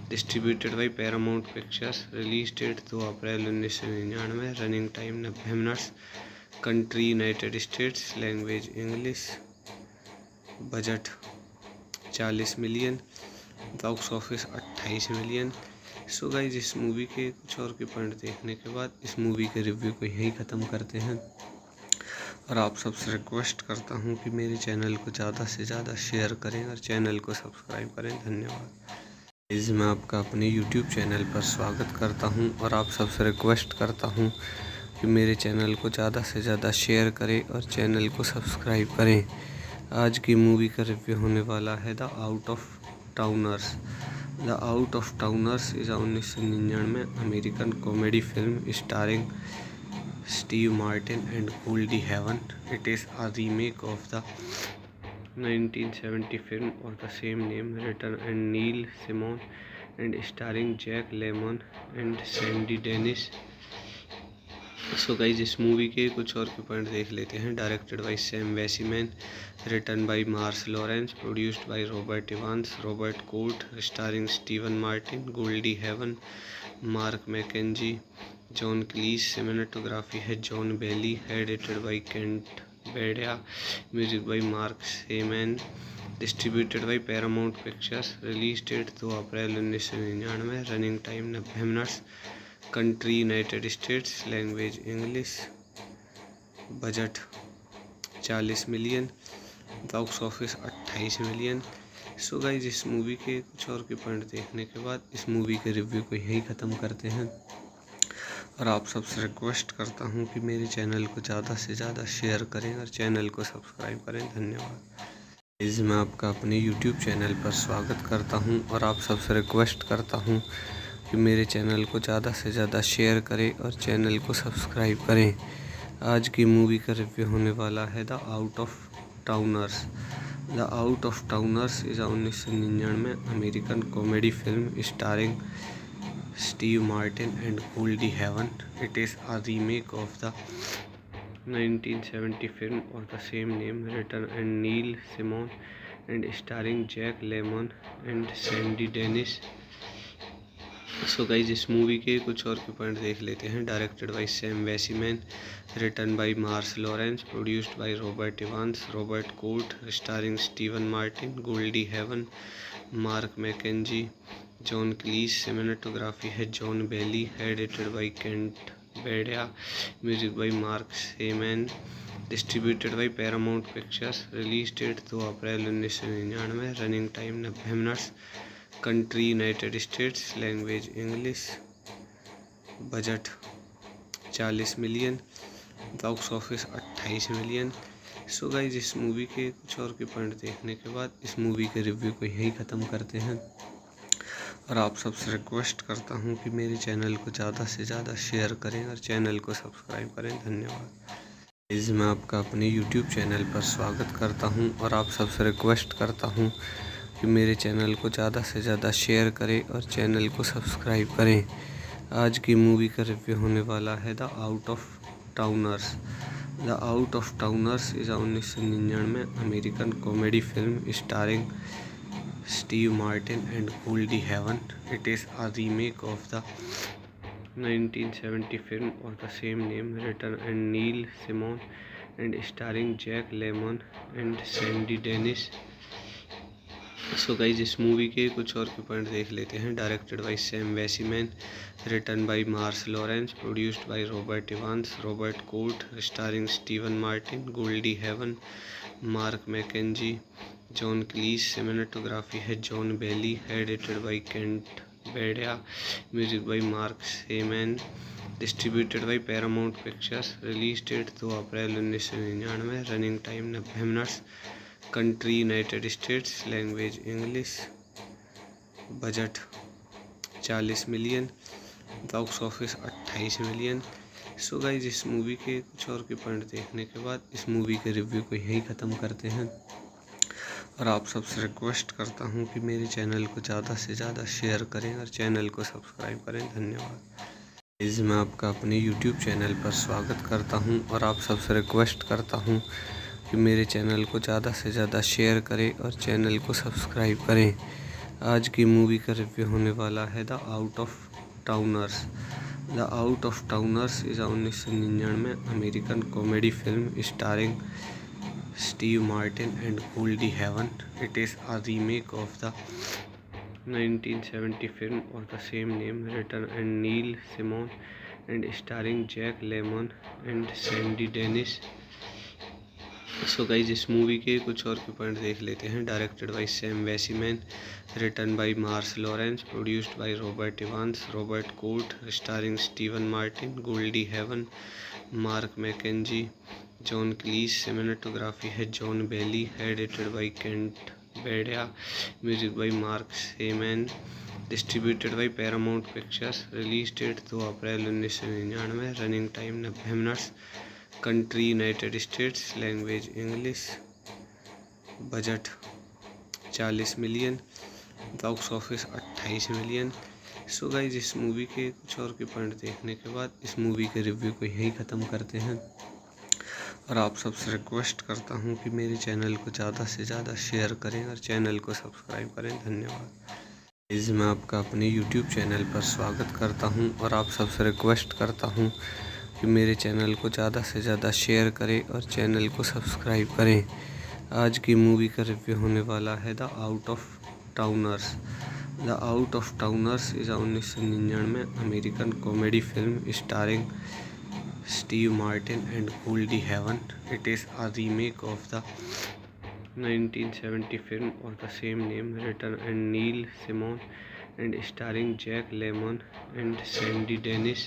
distributed by Paramount Pictures. Release date 2 April 1999, running time 90 minutes. Country United States, language English. Budget 40 million, box office 28 million. So guys, इस movie के कुछ और के point देखने के बाद इस movie के रिव्यू को यहीं ख़त्म करते हैं। और आप सबसे रिक्वेस्ट करता हूं कि मेरे चैनल को ज़्यादा से ज़्यादा शेयर करें और चैनल को सब्सक्राइब करें। धन्यवाद। इस मैं आपका अपने YouTube चैनल पर स्वागत करता हूं और आप सबसे रिक्वेस्ट करता हूं कि मेरे चैनल को ज़्यादा से ज़्यादा शेयर करें और चैनल को सब्सक्राइब करें। आज की मूवी का रिव्यू होने वाला है the out of towners. The out of towners is 1999 American comedy film starring Steve Martin and Goldie Hawn. It is a remake of the 1970 film of the same name, written by Neil Simon and starring Jack Lemmon and Sandy Dennis. So guys इस movie के कुछ और के point देख लेते हैं। Directed by Sam Weisman, written by Mars Lawrence, produced by Robert Evans, Robert Cort, starring Steven Martin, Goldie Hawn, Mark McKenzie, John Cleese. Cinematography है John Bailey, edited by Kent Beyda, music by mark Shaiman, distributed by Paramount Pictures. Release date 2 April 1999, running time 90 minutes. Country United States, language English. Budget 40 million, box office 28 million. So guys इस movie के कुछ और के point देखने के बाद इस movie के रिव्यू को यहीं ख़त्म करते हैं और आप सबसे रिक्वेस्ट करता हूं कि मेरे चैनल को ज़्यादा से ज़्यादा शेयर करें और चैनल को सब्सक्राइब करें। धन्यवाद। इस मैं आपका अपने यूट्यूब चैनल पर स्वागत करता हूं और आप सबसे रिक्वेस्ट करता हूं कि मेरे चैनल को ज़्यादा से ज़्यादा शेयर करें और चैनल को सब्सक्राइब करें। आज की मूवी का रिव्यू होने वाला है the out of towners. The out of towners is 1999 American comedy film starring Steve Martin and Goldie Hawn. It is a remake of the 1970 film of the same name, written by Neil Simon and starring Jack Lemmon and Sandy Dennis. So guys इस movie के कुछ और के point देख लेते हैं। Directed by Sam Weisman, written by Mars Lawrence, produced by Robert Evans, Robert Cort, starring Steven Martin, Goldie Hawn, Mark McKenzie, John Cleese. Cinematography है John Bailey, edited by Kent Beyda, music by mark Shaiman, distributed by Paramount Pictures. Release date 2 April 1999, running time 90 minutes. Country United States, language English. Budget 40 million, box office 28 million. So guys इस movie के कुछ और के point देखने के बाद इस movie के रिव्यू को यहीं ख़त्म करते हैं और आप सबसे रिक्वेस्ट करता हूं कि मेरे चैनल को ज़्यादा से ज़्यादा शेयर करें और चैनल को सब्सक्राइब करें। धन्यवाद। इस मैं आपका अपने यूट्यूब चैनल पर स्वागत करता हूं और आप सबसे रिक्वेस्ट करता हूं कि मेरे चैनल को ज़्यादा से ज़्यादा शेयर करें और चैनल को सब्सक्राइब करें। आज की मूवी का रिव्यू होने वाला है the out of towners. The out of towners is 1999 American comedy film starring Steve Martin and Goldie Hawn. It is a remake of the 1970 film of the same name, written by Neil Simon and starring Jack Lemmon and Sandy Dennis. So guys इस movie के कुछ और के point देख लेते हैं। Directed by Sam Weisman, written by Mars Lawrence, produced by Robert Evans, Robert Cort, starring Steven Martin, Goldie Hawn, Mark McKenzie, John Cleese. Cinematography है John Bailey, edited by Kent Beyda, music by mark Shaiman, distributed by Paramount Pictures. Release date 2 April 1999, running time 90 minutes. Country United States, language English. Budget 40 million, box office 28 million. So guys इस movie के कुछ और के point देखने के बाद इस movie के रिव्यू को यहीं ख़त्म करते हैं और आप सबसे रिक्वेस्ट करता हूं कि मेरे चैनल को ज़्यादा से ज़्यादा शेयर करें और चैनल को सब्सक्राइब करें। धन्यवाद। इस मैं आपका अपने यूट्यूब चैनल पर स्वागत करता हूं और आप सबसे रिक्वेस्ट करता हूं कि मेरे चैनल को ज़्यादा से ज़्यादा शेयर करें और चैनल को सब्सक्राइब करें। आज की मूवी का रिव्यू होने वाला है the out of towners. The out of towners is 1999 American comedy film starring Steve Martin and Goldie Hawn. It is a remake of the 1970 film of the same name, written by Neil Simon and starring Jack Lemmon and Sandy Dennis. So guys इस movie के कुछ और के point देख लेते हैं। Directed by Sam Weisman, written by Mars Lawrence, produced by Robert Evans, Robert Cort, starring Steven Martin, Goldie Hawn, Mark McKenzie, John Cleese. Cinematography है John Bailey, edited by Kent Beyda, music by mark Shaiman, distributed by Paramount Pictures. Release date 2 April 1999। Running time 90 minutes. Country United States. Language English. Budget 40 million. Box office 28 million. So guys, इस movie के कुछ और के point देखने के बाद इस movie के रिव्यू को यहीं ख़त्म करते हैं। और आप सबसे रिक्वेस्ट करता हूं कि मेरे चैनल को ज़्यादा से ज़्यादा शेयर करें और चैनल को सब्सक्राइब करें। धन्यवाद। इस मैं आपका अपने यूट्यूब चैनल पर स्वागत करता हूं और आप सबसे रिक्वेस्ट करता हूं कि मेरे चैनल को ज़्यादा से ज़्यादा शेयर करें और चैनल को सब्सक्राइब करें। आज की मूवी का रिव्यू होने वाला है the out of towners. The out of towners is 1999 American comedy film starring Steve Martin and Goldie Hawn. It is a remake of the 1970 film of the same name, written by Neil Simon and starring Jack Lemmon and Sandy Dennis.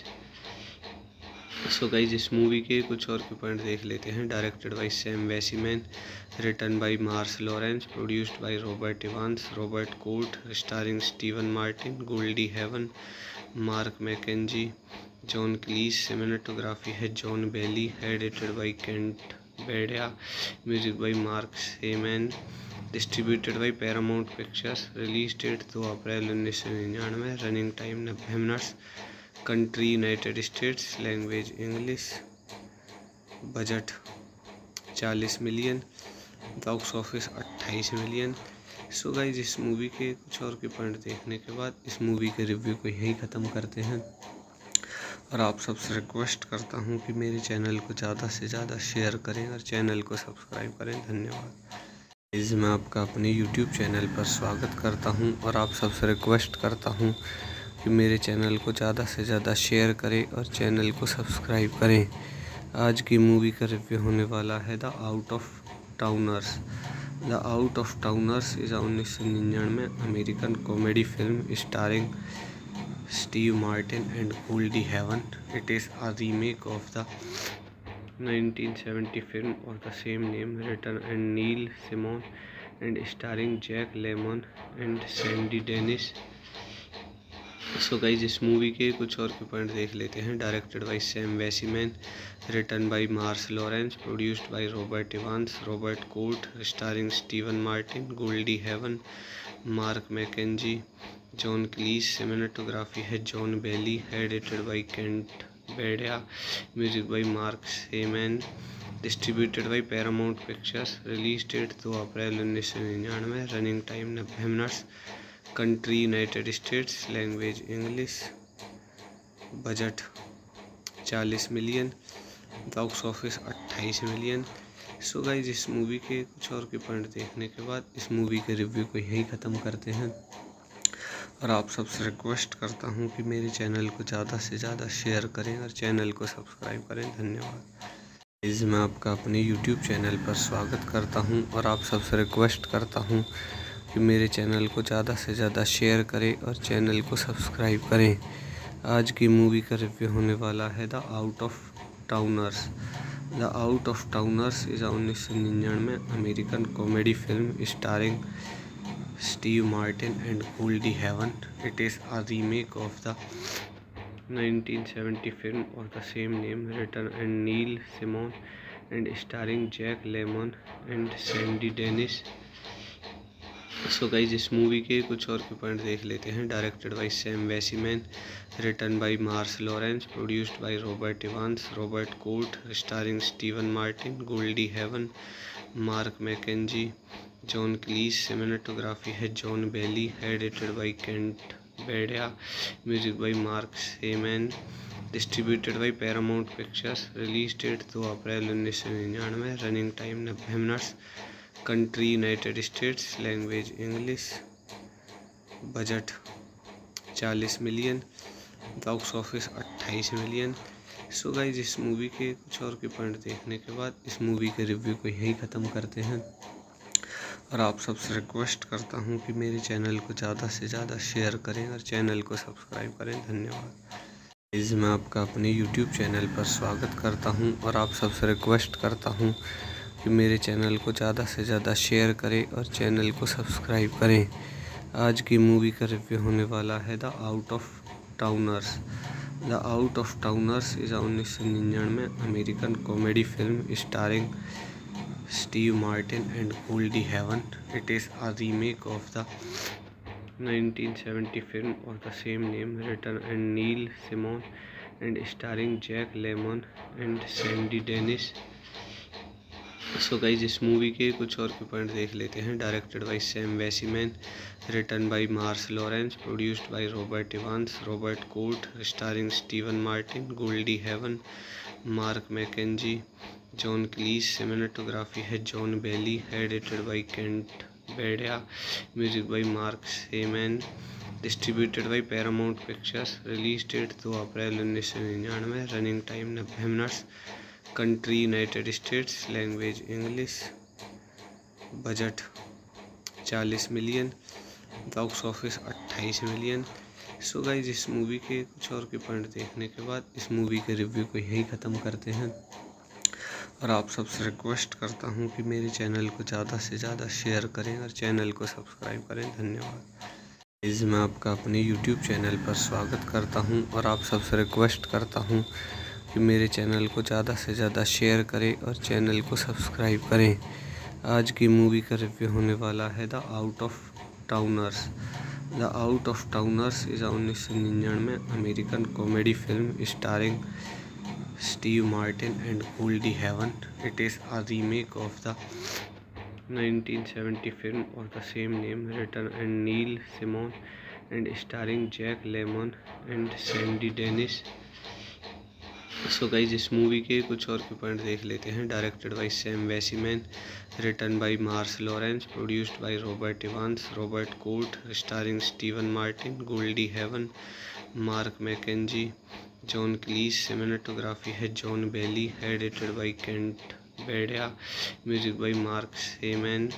So guys, इस movie के कुछ और के point देख लेते हैं। Directed by Sam Weisman, written by Mars Lawrence, produced by Robert Evans, Robert Cort, starring Steven Martin, Goldie Hawn, Mark McKenzie, John Cleese. Cinematography है John Bailey, edited by Kent Beyda, music by mark Shaiman, distributed by Paramount Pictures. Release date 2 April 1999। Running time 90 minutes. Country United States. Language English. Budget 40 million. Box office 28 million. So guys, इस movie के कुछ और के point देखने के बाद इस movie के रिव्यू को यहीं ख़त्म करते हैं। और आप सबसे रिक्वेस्ट करता हूं कि मेरे चैनल को ज़्यादा से ज़्यादा शेयर करें और चैनल को सब्सक्राइब करें। धन्यवाद। इस मैं आपका अपने यूट्यूब चैनल पर स्वागत करता हूं और आप सबसे रिक्वेस्ट करता हूं कि मेरे चैनल को ज़्यादा से ज़्यादा शेयर करें और चैनल को सब्सक्राइब करें। आज की मूवी का रिव्यू होने वाला है the out of towners. The out of towners is 1999 American comedy film starring Steve Martin and Goldie Hawn. It is a remake of the 1970 film of the same name, written by Neil Simon and starring Jack Lemmon and Sandy Dennis. So guys, इस movie के कुछ और के point देख लेते हैं। Directed by Sam Weisman, written by Mars Lawrence, produced by Robert Evans, Robert Cort, starring Steven Martin, Goldie Hawn, Mark McKenzie, John Cleese. Cinematography है John Bailey, edited by Kent Beyda, music by mark Shaiman, distributed by Paramount Pictures. Release date 2 April 1999। Running time 90 minutes. Country United States. Language English. Budget 40 million. Box office 28 million. So guys, इस movie के कुछ और के point देखने के बाद इस movie के रिव्यू को यहीं ख़त्म करते हैं। और आप सबसे रिक्वेस्ट करता हूं कि मेरे चैनल को ज़्यादा से ज़्यादा शेयर करें और चैनल को सब्सक्राइब करें। धन्यवाद। इस मैं आपका अपने यूट्यूब चैनल पर स्वागत करता हूं और आप सबसे रिक्वेस्ट करता हूं कि मेरे चैनल को ज़्यादा से ज़्यादा शेयर करें और चैनल को सब्सक्राइब करें। आज की मूवी का रिव्यू होने वाला है the out of towners. The out of towners is 1999 American comedy film starring Steve Martin and Goldie Hawn. It is a remake of the 1970 film of the same name, written by Neil Simon and starring Jack Lemmon and Sandy Dennis. So guys, इस movie के कुछ और के point देख लेते हैं। Directed by Sam Weisman, written by Mars Lawrence, produced by Robert Evans, Robert Cort, starring Steven Martin, Goldie Hawn, Mark McKenzie, John Cleese. Cinematography है John Bailey, edited by Kent Beyda, music by mark Shaiman, distributed by Paramount Pictures. Release date 2 April 1999। Running time 90 minutes. Country United States. Language English. Budget 40 million. Box office 28 million. So guys, इस movie के कुछ और के point देखने के बाद इस movie के रिव्यू को यहीं ख़त्म करते हैं। और आप सबसे रिक्वेस्ट करता हूं कि मेरे चैनल को ज़्यादा से ज़्यादा शेयर करें और चैनल को सब्सक्राइब करें। धन्यवाद। इस मैं आपका अपने यूट्यूब चैनल पर स्वागत करता हूं और आप सबसे रिक्वेस्ट करता हूं कि मेरे चैनल को ज़्यादा से ज़्यादा शेयर करें और चैनल को सब्सक्राइब करें। आज की मूवी का रिव्यू होने वाला है the out of towners. The out of towners is 1999 American comedy film starring Steve Martin and Goldie Hawn. It is a remake of the 1970 film of the same name, written and Neil Simon and starring Jack Lemmon and Sandy Dennis. So guys इस movie के कुछ और के point देख लेते हैं. Directed by Sam Weisman, written by Mars Lawrence, produced by Robert Evans, Robert Cort, starring Steven Martin, Goldie Hawn, Mark McKenzie, John Cleese. Cinematography है John Bailey, edited by Kent Beyda, music by mark Shaiman, distributed by Paramount Pictures. Release date 2 April 1999, running time 90 minutes. Country United States, language English. Budget 40 million, box office 28 million. So guys इस movie के कुछ और के point देखने के बाद इस movie के रिव्यू को यहीं ख़त्म करते हैं और आप सबसे रिक्वेस्ट करता हूं कि मेरे चैनल को ज़्यादा से ज़्यादा शेयर करें और चैनल को सब्सक्राइब करें. धन्यवाद. इस मैं आपका अपने यूट्यूब चैनल पर स्वागत करता हूं और आप सबसे रिक्वेस्ट करता हूं कि मेरे चैनल को ज़्यादा से ज़्यादा शेयर करें और चैनल को सब्सक्राइब करें. आज की मूवी का रिव्यू होने वाला है the out of towners. The out of towners is 1999 American comedy film starring Steve Martin and Goldie Hawn. It is a remake of the 1970 film of the same name, written and Neil Simon and starring Jack Lemmon and Sandy Dennis. So guys इस movie के कुछ और के point देख लेते हैं. Directed by Sam Weisman, written by Mars Lawrence, produced by Robert Evans, Robert Cort, starring Steven Martin, Goldie Hawn, Mark McKenzie, John Cleese. Cinematography है John Bailey, edited by Kent Beyda, music by mark Shaiman,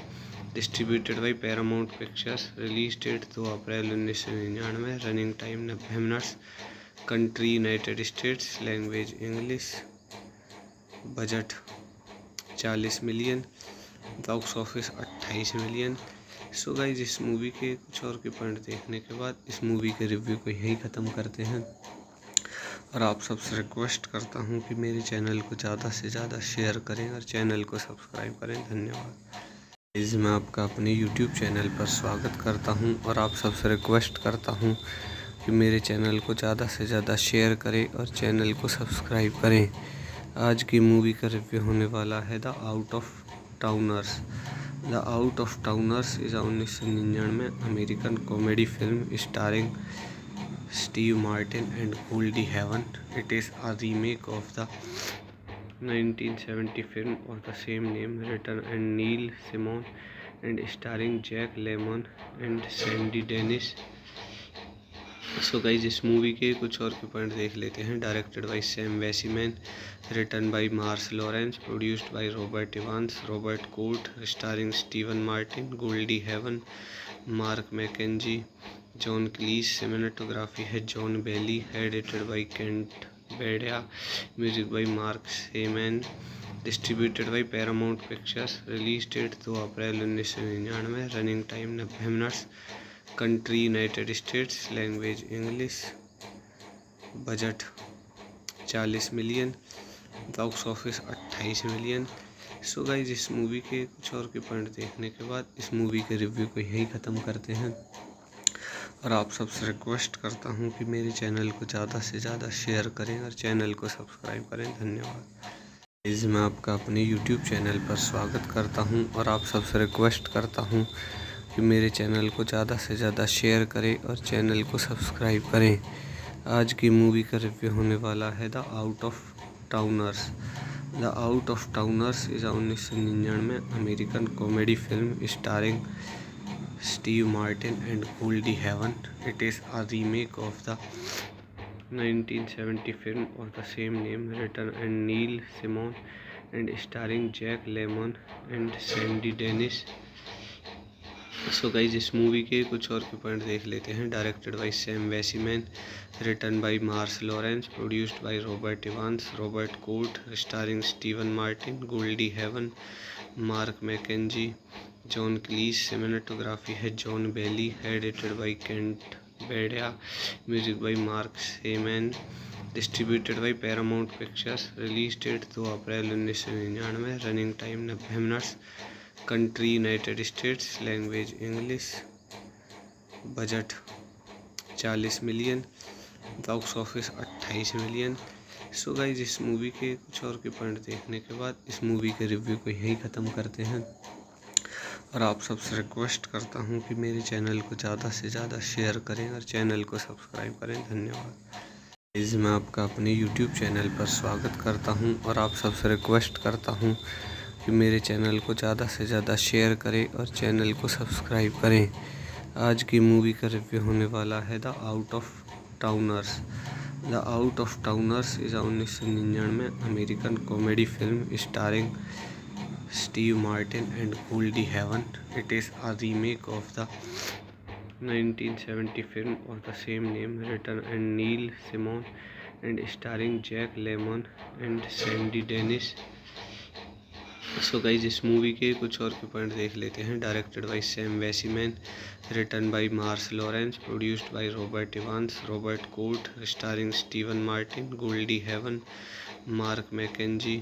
distributed by Paramount Pictures. Release date 2 April 1999, running time 90 minutes. Country United States, language English. Budget 40 million, box office 28 million. So guys इस movie के कुछ और के point देखने के बाद इस movie के रिव्यू को यहीं ख़त्म करते हैं और आप सबसे रिक्वेस्ट करता हूं कि मेरे चैनल को ज़्यादा से ज़्यादा शेयर करें और चैनल को सब्सक्राइब करें. धन्यवाद. इस मैं आपका अपने यूट्यूब चैनल पर स्वागत करता हूं और आप सबसे रिक्वेस्ट करता हूं कि मेरे चैनल को ज़्यादा से ज़्यादा शेयर करें और चैनल को सब्सक्राइब करें. आज की मूवी का रिव्यू होने वाला है the out of towners. The out of towners is 1999 American comedy film starring Steve Martin and Goldie Hawn. It is a remake of the 1970 film of the same name, written and Neil Simon and starring Jack Lemmon and Sandy Dennis. So guys इस movie के कुछ और के point देख लेते हैं. Directed by Sam Weisman, written by Mars Lawrence, produced by Robert Evans, Robert Cort, starring Steven Martin, Goldie Hawn, Mark McKenzie, John Cleese. Cinematography है John Bailey, edited by Kent Beyda, music by mark Shaiman, distributed by Paramount Pictures. Release date 2 April 1999, running time 90 minutes. Country United States, language English. Budget 40 million, box office 28 million. So guys इस movie के कुछ और के point देखने के बाद इस movie के रिव्यू को यहीं ख़त्म करते हैं और आप सबसे रिक्वेस्ट करता हूं कि मेरे चैनल को ज़्यादा से ज़्यादा शेयर करें और चैनल को सब्सक्राइब करें. धन्यवाद. इस मैं आपका अपने यूट्यूब चैनल पर स्वागत करता हूं और आप सबसे रिक्वेस्ट करता हूं कि मेरे चैनल को ज़्यादा से ज़्यादा शेयर करें और चैनल को सब्सक्राइब करें. आज की मूवी का रिव्यू होने वाला है the out of towners. The out of towners is 1999 American comedy film starring Steve Martin and Goldie Hawn. It is a remake of the 1970 film of the same name, written and Neil Simon and starring Jack Lemmon and Sandy Dennis. So guys इस movie के कुछ और के point देख लेते हैं। Directed by Sam Weisman, written by Mars Lawrence, produced by Robert Evans, Robert Cort, starring Steven Martin, Goldie Hawn, Mark McKenzie, John Cleese. Cinematography है John Bailey, edited by Kent Beyda, music by mark Shaiman, distributed by Paramount Pictures. Release date 2 April 1999, running time 90 minutes. Country United States, language English. Budget 40 million, box office 28 million. So guys इस movie के कुछ और के point देखने के बाद इस movie के रिव्यू को यहीं ख़त्म करते हैं और आप सबसे रिक्वेस्ट करता हूं कि मेरे चैनल को ज़्यादा से ज़्यादा शेयर करें और चैनल को सब्सक्राइब करें। धन्यवाद। इस मैं आपका अपने यूट्यूब चैनल पर स्वागत करता हूं और आप सबसे रिक्वेस्ट करता हूं कि मेरे चैनल को ज़्यादा से ज़्यादा शेयर करें और चैनल को सब्सक्राइब करें। आज की मूवी का रिव्यू होने वाला है the out of towners. The out of towners is 1999 American comedy film starring Steve Martin and Goldie Hawn. It is a remake of the 1970 film of the same name, written by Neil Simon and starring Jack Lemmon and Sandy Dennis. So guys इस movie के कुछ और के point देख लेते हैं। Directed by Sam Weisman, written by Mars Lawrence, produced by Robert Evans, Robert Cort, starring Steven Martin, Goldie Hawn, Mark McKenzie,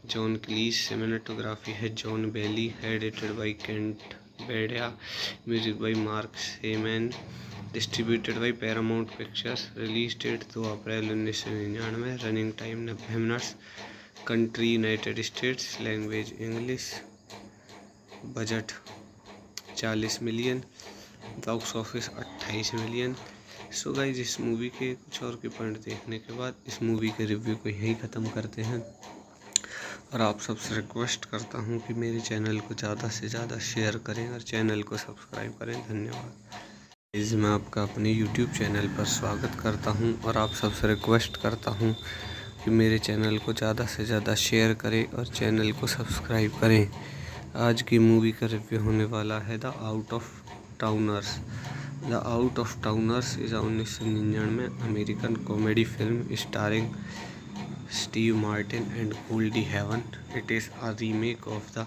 John Cleese. Cinematography है John Bailey, edited by Kent Beyda, music by mark Shaiman, distributed by Paramount Pictures. Release date 2 April 1999, running time 90 minutes. Country United States, language English. Budget 40 million, box office 28 million. So guys इस movie के कुछ और के point देखने के बाद इस movie के रिव्यू को यहीं ख़त्म करते हैं और आप सबसे रिक्वेस्ट करता हूं कि मेरे चैनल को ज़्यादा से ज़्यादा शेयर करें और चैनल को सब्सक्राइब करें। धन्यवाद। इस मैं आपका अपने यूट्यूब चैनल पर स्वागत करता हूं और आप सबसे रिक्वेस्ट करता हूं कि मेरे चैनल को ज़्यादा से ज़्यादा शेयर करें और चैनल को सब्सक्राइब करें। आज की मूवी का रिव्यू होने वाला है the out of towners. The out of towners is 1999 American comedy film starring Steve Martin and Goldie Hawn. It is a remake of the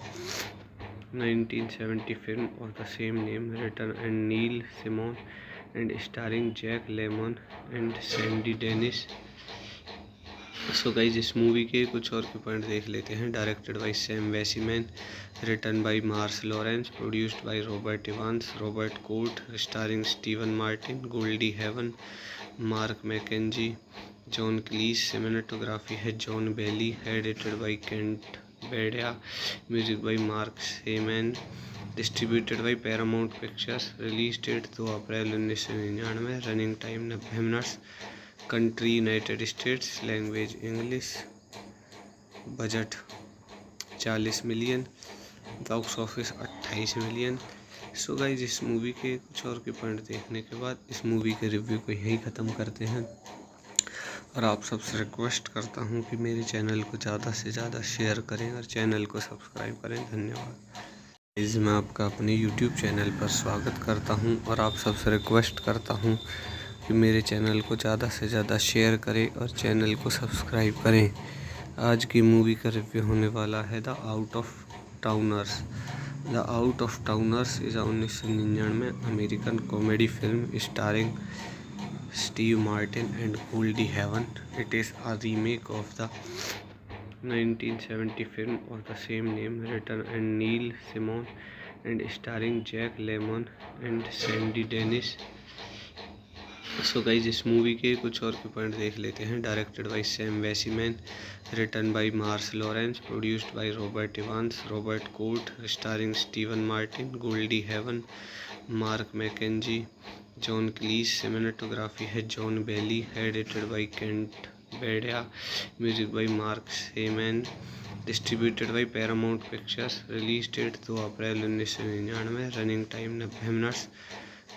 1970 film of the same name, written by Neil Simon and starring Jack Lemmon and Sandy Dennis. So guys इस movie के कुछ और के point देख लेते हैं। Directed by Sam Weisman, written by Mars Lawrence, produced by Robert Evans, Robert Cort, starring Steven Martin, Goldie Hawn, Mark McKenzie, John Cleese. Cinematography है John Bailey, edited by Kent Beyda, music by mark Shaiman, distributed by Paramount Pictures. Release date 2 April 1999, running time 90 minutes. Country United States, language English. Budget 40 million, box office 28 million. So guys इस movie के कुछ और के point देखने के बाद इस movie के रिव्यू को यहीं ख़त्म करते हैं और आप सबसे रिक्वेस्ट करता हूं कि मेरे चैनल को ज़्यादा से ज़्यादा शेयर करें और चैनल को सब्सक्राइब करें। धन्यवाद। इस मैं आपका अपने यूट्यूब चैनल पर स्वागत करता हूं और आप सबसे रिक्वेस्ट करता हूं कि मेरे चैनल को ज़्यादा से ज़्यादा शेयर करें और चैनल को सब्सक्राइब करें। आज की मूवी का रिव्यू होने वाला है the out of towners. The out of towners is 1999 American comedy film starring Steve Martin and Goldie Hawn. It is a remake of the 1970 film of the same name, written by Neil Simon and starring Jack Lemmon and Sandy Dennis. So guys इस movie के कुछ और के point देख लेते हैं। Directed by Sam Weisman, written by Mars Lawrence, produced by Robert Evans, Robert Cort, starring Steven Martin, Goldie Hawn, Mark McKenzie, John Cleese. Cinematography है John Bailey, edited by Kent Beyda, music by mark Shaiman, distributed by Paramount Pictures. Release date 2 April 1999, running time 90 minutes.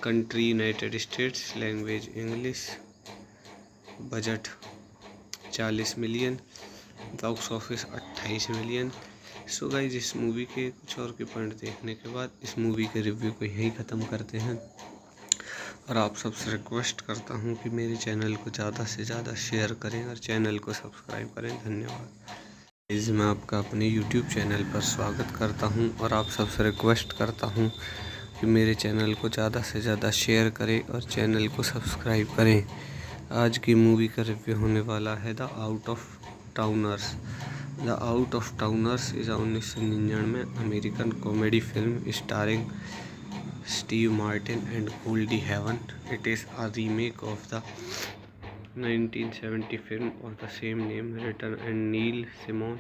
Country United States, language English. Budget 40 million, box office 28 million. So guys इस movie के कुछ और के point देखने के बाद इस movie के रिव्यू को यहीं ख़त्म करते हैं। और आप सबसे रिक्वेस्ट करता हूँ कि मेरे चैनल को ज़्यादा से ज़्यादा शेयर करें और चैनल को सब्सक्राइब करें। धन्यवाद। गाइज मैं आपका अपने यूट्यूब चैनल पर स्वागत करता हूँ और आप सबसे रिक्वेस्ट करता हूँ कि मेरे चैनल को ज़्यादा से ज़्यादा शेयर करें और चैनल को सब्सक्राइब करें। आज की मूवी का रिव्यू होने वाला है the out of towners. The out of towners is 1999 American comedy film starring Steve Martin and Goldie Hawn. It is a remake of the 1970 film of the same name, written by Neil Simon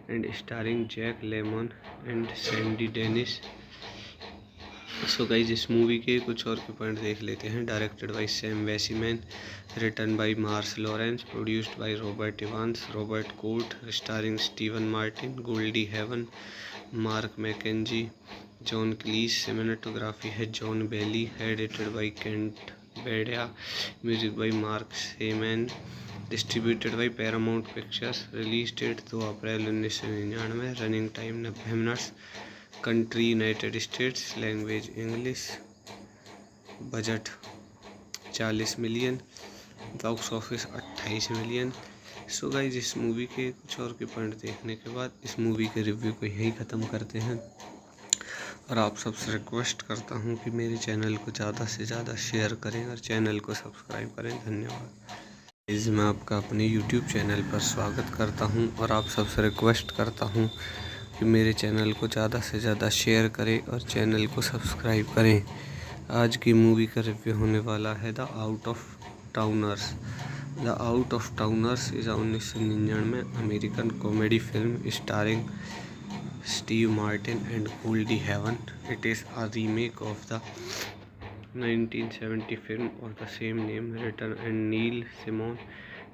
and starring Jack Lemmon and Sandy Dennis. So guys इस movie के कुछ और के point देख लेते हैं। Directed by Sam Weisman, written by Mars Lawrence, produced by Robert Evans, Robert Cort, starring Steven Martin, Goldie Hawn, Mark McKenzie, John Cleese. Cinematography है John Bailey, edited by Kent Beyda, music by mark Shaiman, distributed by Paramount Pictures. Release date 2 April 1999, running time 90 minutes. Country United States, language English, budget 40 million, box office 28 million. So guys इस movie के कुछ और के point देखने के बाद इस movie के रिव्यू को यहीं ख़त्म करते हैं। और आप सबसे रिक्वेस्ट करता हूँ कि मेरे चैनल को ज़्यादा से ज़्यादा शेयर करें और चैनल को सब्सक्राइब करें। धन्यवाद। गाइज मैं आपका अपने यूट्यूब चैनल पर स्वागत करता हूँ और आप सबसे रिक्वेस्ट करता हूँ कि मेरे चैनल को ज़्यादा से ज़्यादा शेयर करें और चैनल को सब्सक्राइब करें। आज की मूवी का रिव्यू होने वाला है the out of towners. The out of towners is 1999 American comedy film starring Steve Martin and Goldie Hawn. It is a remake of the 1970 film of the same name, written by Neil Simon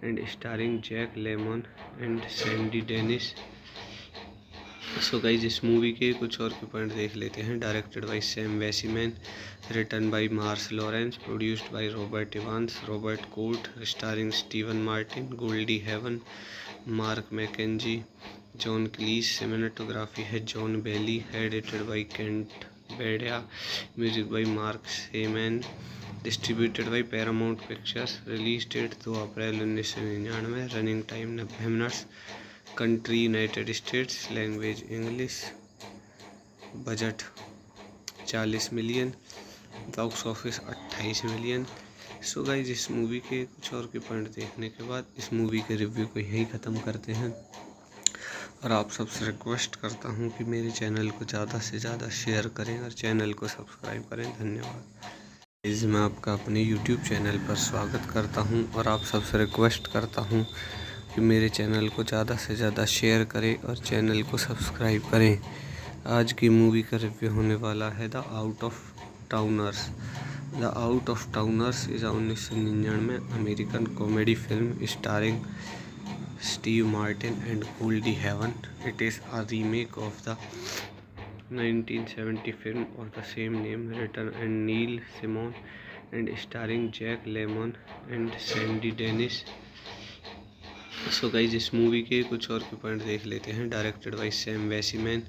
and starring Jack Lemmon and Sandy Dennis. So guys इस movie के कुछ और के point देख लेते हैं। Directed by Sam Weisman, written by Mars Lawrence, produced by Robert Evans, Robert Cort, starring Steven Martin, Goldie Hawn, Mark McKenzie, John Cleese. Cinematography है John Bailey, edited by Kent Beyda, music by mark Shaiman, distributed by Paramount Pictures. Release date 2 April 1999, running time 90 minutes. Country United States, language English, budget 40 million, box office 28 million. So guys इस movie के कुछ और के point देखने के बाद इस movie के रिव्यू को यहीं ख़त्म करते हैं। और आप सबसे रिक्वेस्ट करता हूँ कि मेरे चैनल को ज़्यादा से ज़्यादा शेयर करें और चैनल को सब्सक्राइब करें। धन्यवाद। गाइज मैं आपका अपने यूट्यूब चैनल पर स्वागत करता हूँ और आप सबसे रिक्वेस्ट करता हूँ कि मेरे चैनल को ज़्यादा से ज़्यादा शेयर करें और चैनल को सब्सक्राइब करें। आज की मूवी का रिव्यू होने वाला है the out of towners. The out of towners is 1999 American comedy film starring Steve Martin and Goldie Hawn. It is a remake of the 1970 film of the same name, written by Neil Simon and starring Jack Lemmon and Sandy Dennis. So guys इस movie के कुछ और के point देख लेते हैं। Directed by Sam Weisman,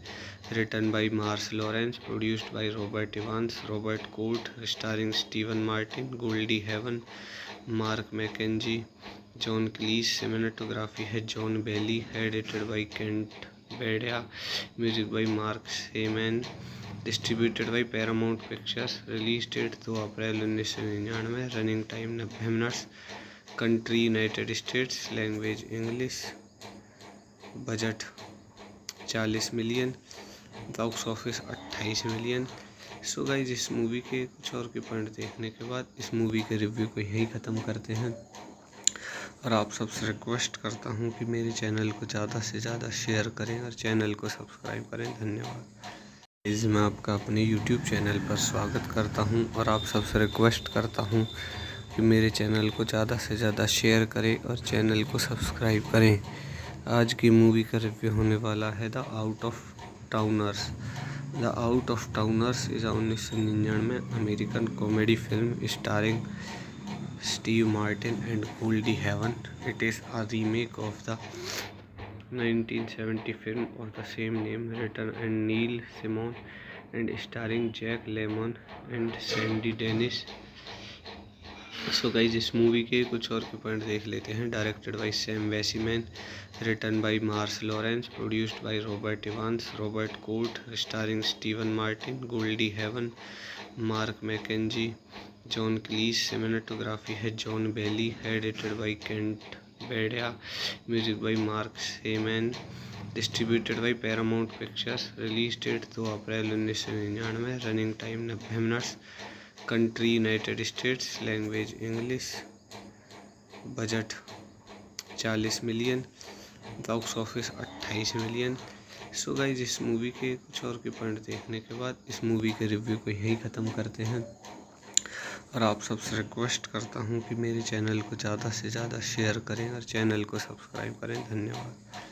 written by Mars Lawrence, produced by Robert Evans, Robert Cort, starring Steven Martin, Goldie Hawn, Mark McKenzie, John Cleese. Cinematography है John Bailey, edited by Kent Beyda, music by mark Shaiman, distributed by Paramount Pictures. Release date 2 April 1999, running time 90 minutes. Country United States, language English, budget 40 million, box office 28 million. So guys इस movie के कुछ और के point देखने के बाद इस movie के रिव्यू को यहीं ख़त्म करते हैं। और आप सबसे रिक्वेस्ट करता हूँ कि मेरे चैनल को ज़्यादा से ज़्यादा शेयर करें और चैनल को सब्सक्राइब करें। धन्यवाद। गाइज मैं आपका अपने यूट्यूब चैनल पर स्वागत करता हूँ और आप सबसे रिक्वेस्ट करता हूँ कि मेरे चैनल को ज़्यादा से ज़्यादा शेयर करें और चैनल को सब्सक्राइब करें। आज की मूवी का रिव्यू होने वाला है the out of towners. The out of towners is 1999 American comedy film starring Steve Martin and Goldie Hawn. It is a remake of the 1970 film of the same name, written and Neil Simon and starring Jack Lemmon and Sandy Dennis. So guys इस movie के कुछ और के point देख लेते हैं। Directed by Sam Weisman, written by Mars Lawrence, produced by Robert Evans, Robert Cort, starring Steven Martin, Goldie Hawn, Mark McKenzie, John Cleese. Cinematography है John Bailey, edited by Kent Beyda, music by mark Shaiman, distributed by Paramount Pictures. Release date 2 April 1999, running time 90 minutes, country United States, language English, budget 40 million, box office 28 million. So guys इस movie के कुछ और के point देखने के बाद इस movie के रिव्यू को यहीं ख़त्म करते हैं और आप सबसे रिक्वेस्ट करता हूं कि मेरे चैनल को ज़्यादा से ज़्यादा शेयर करें और चैनल को सब्सक्राइब करें। धन्यवाद।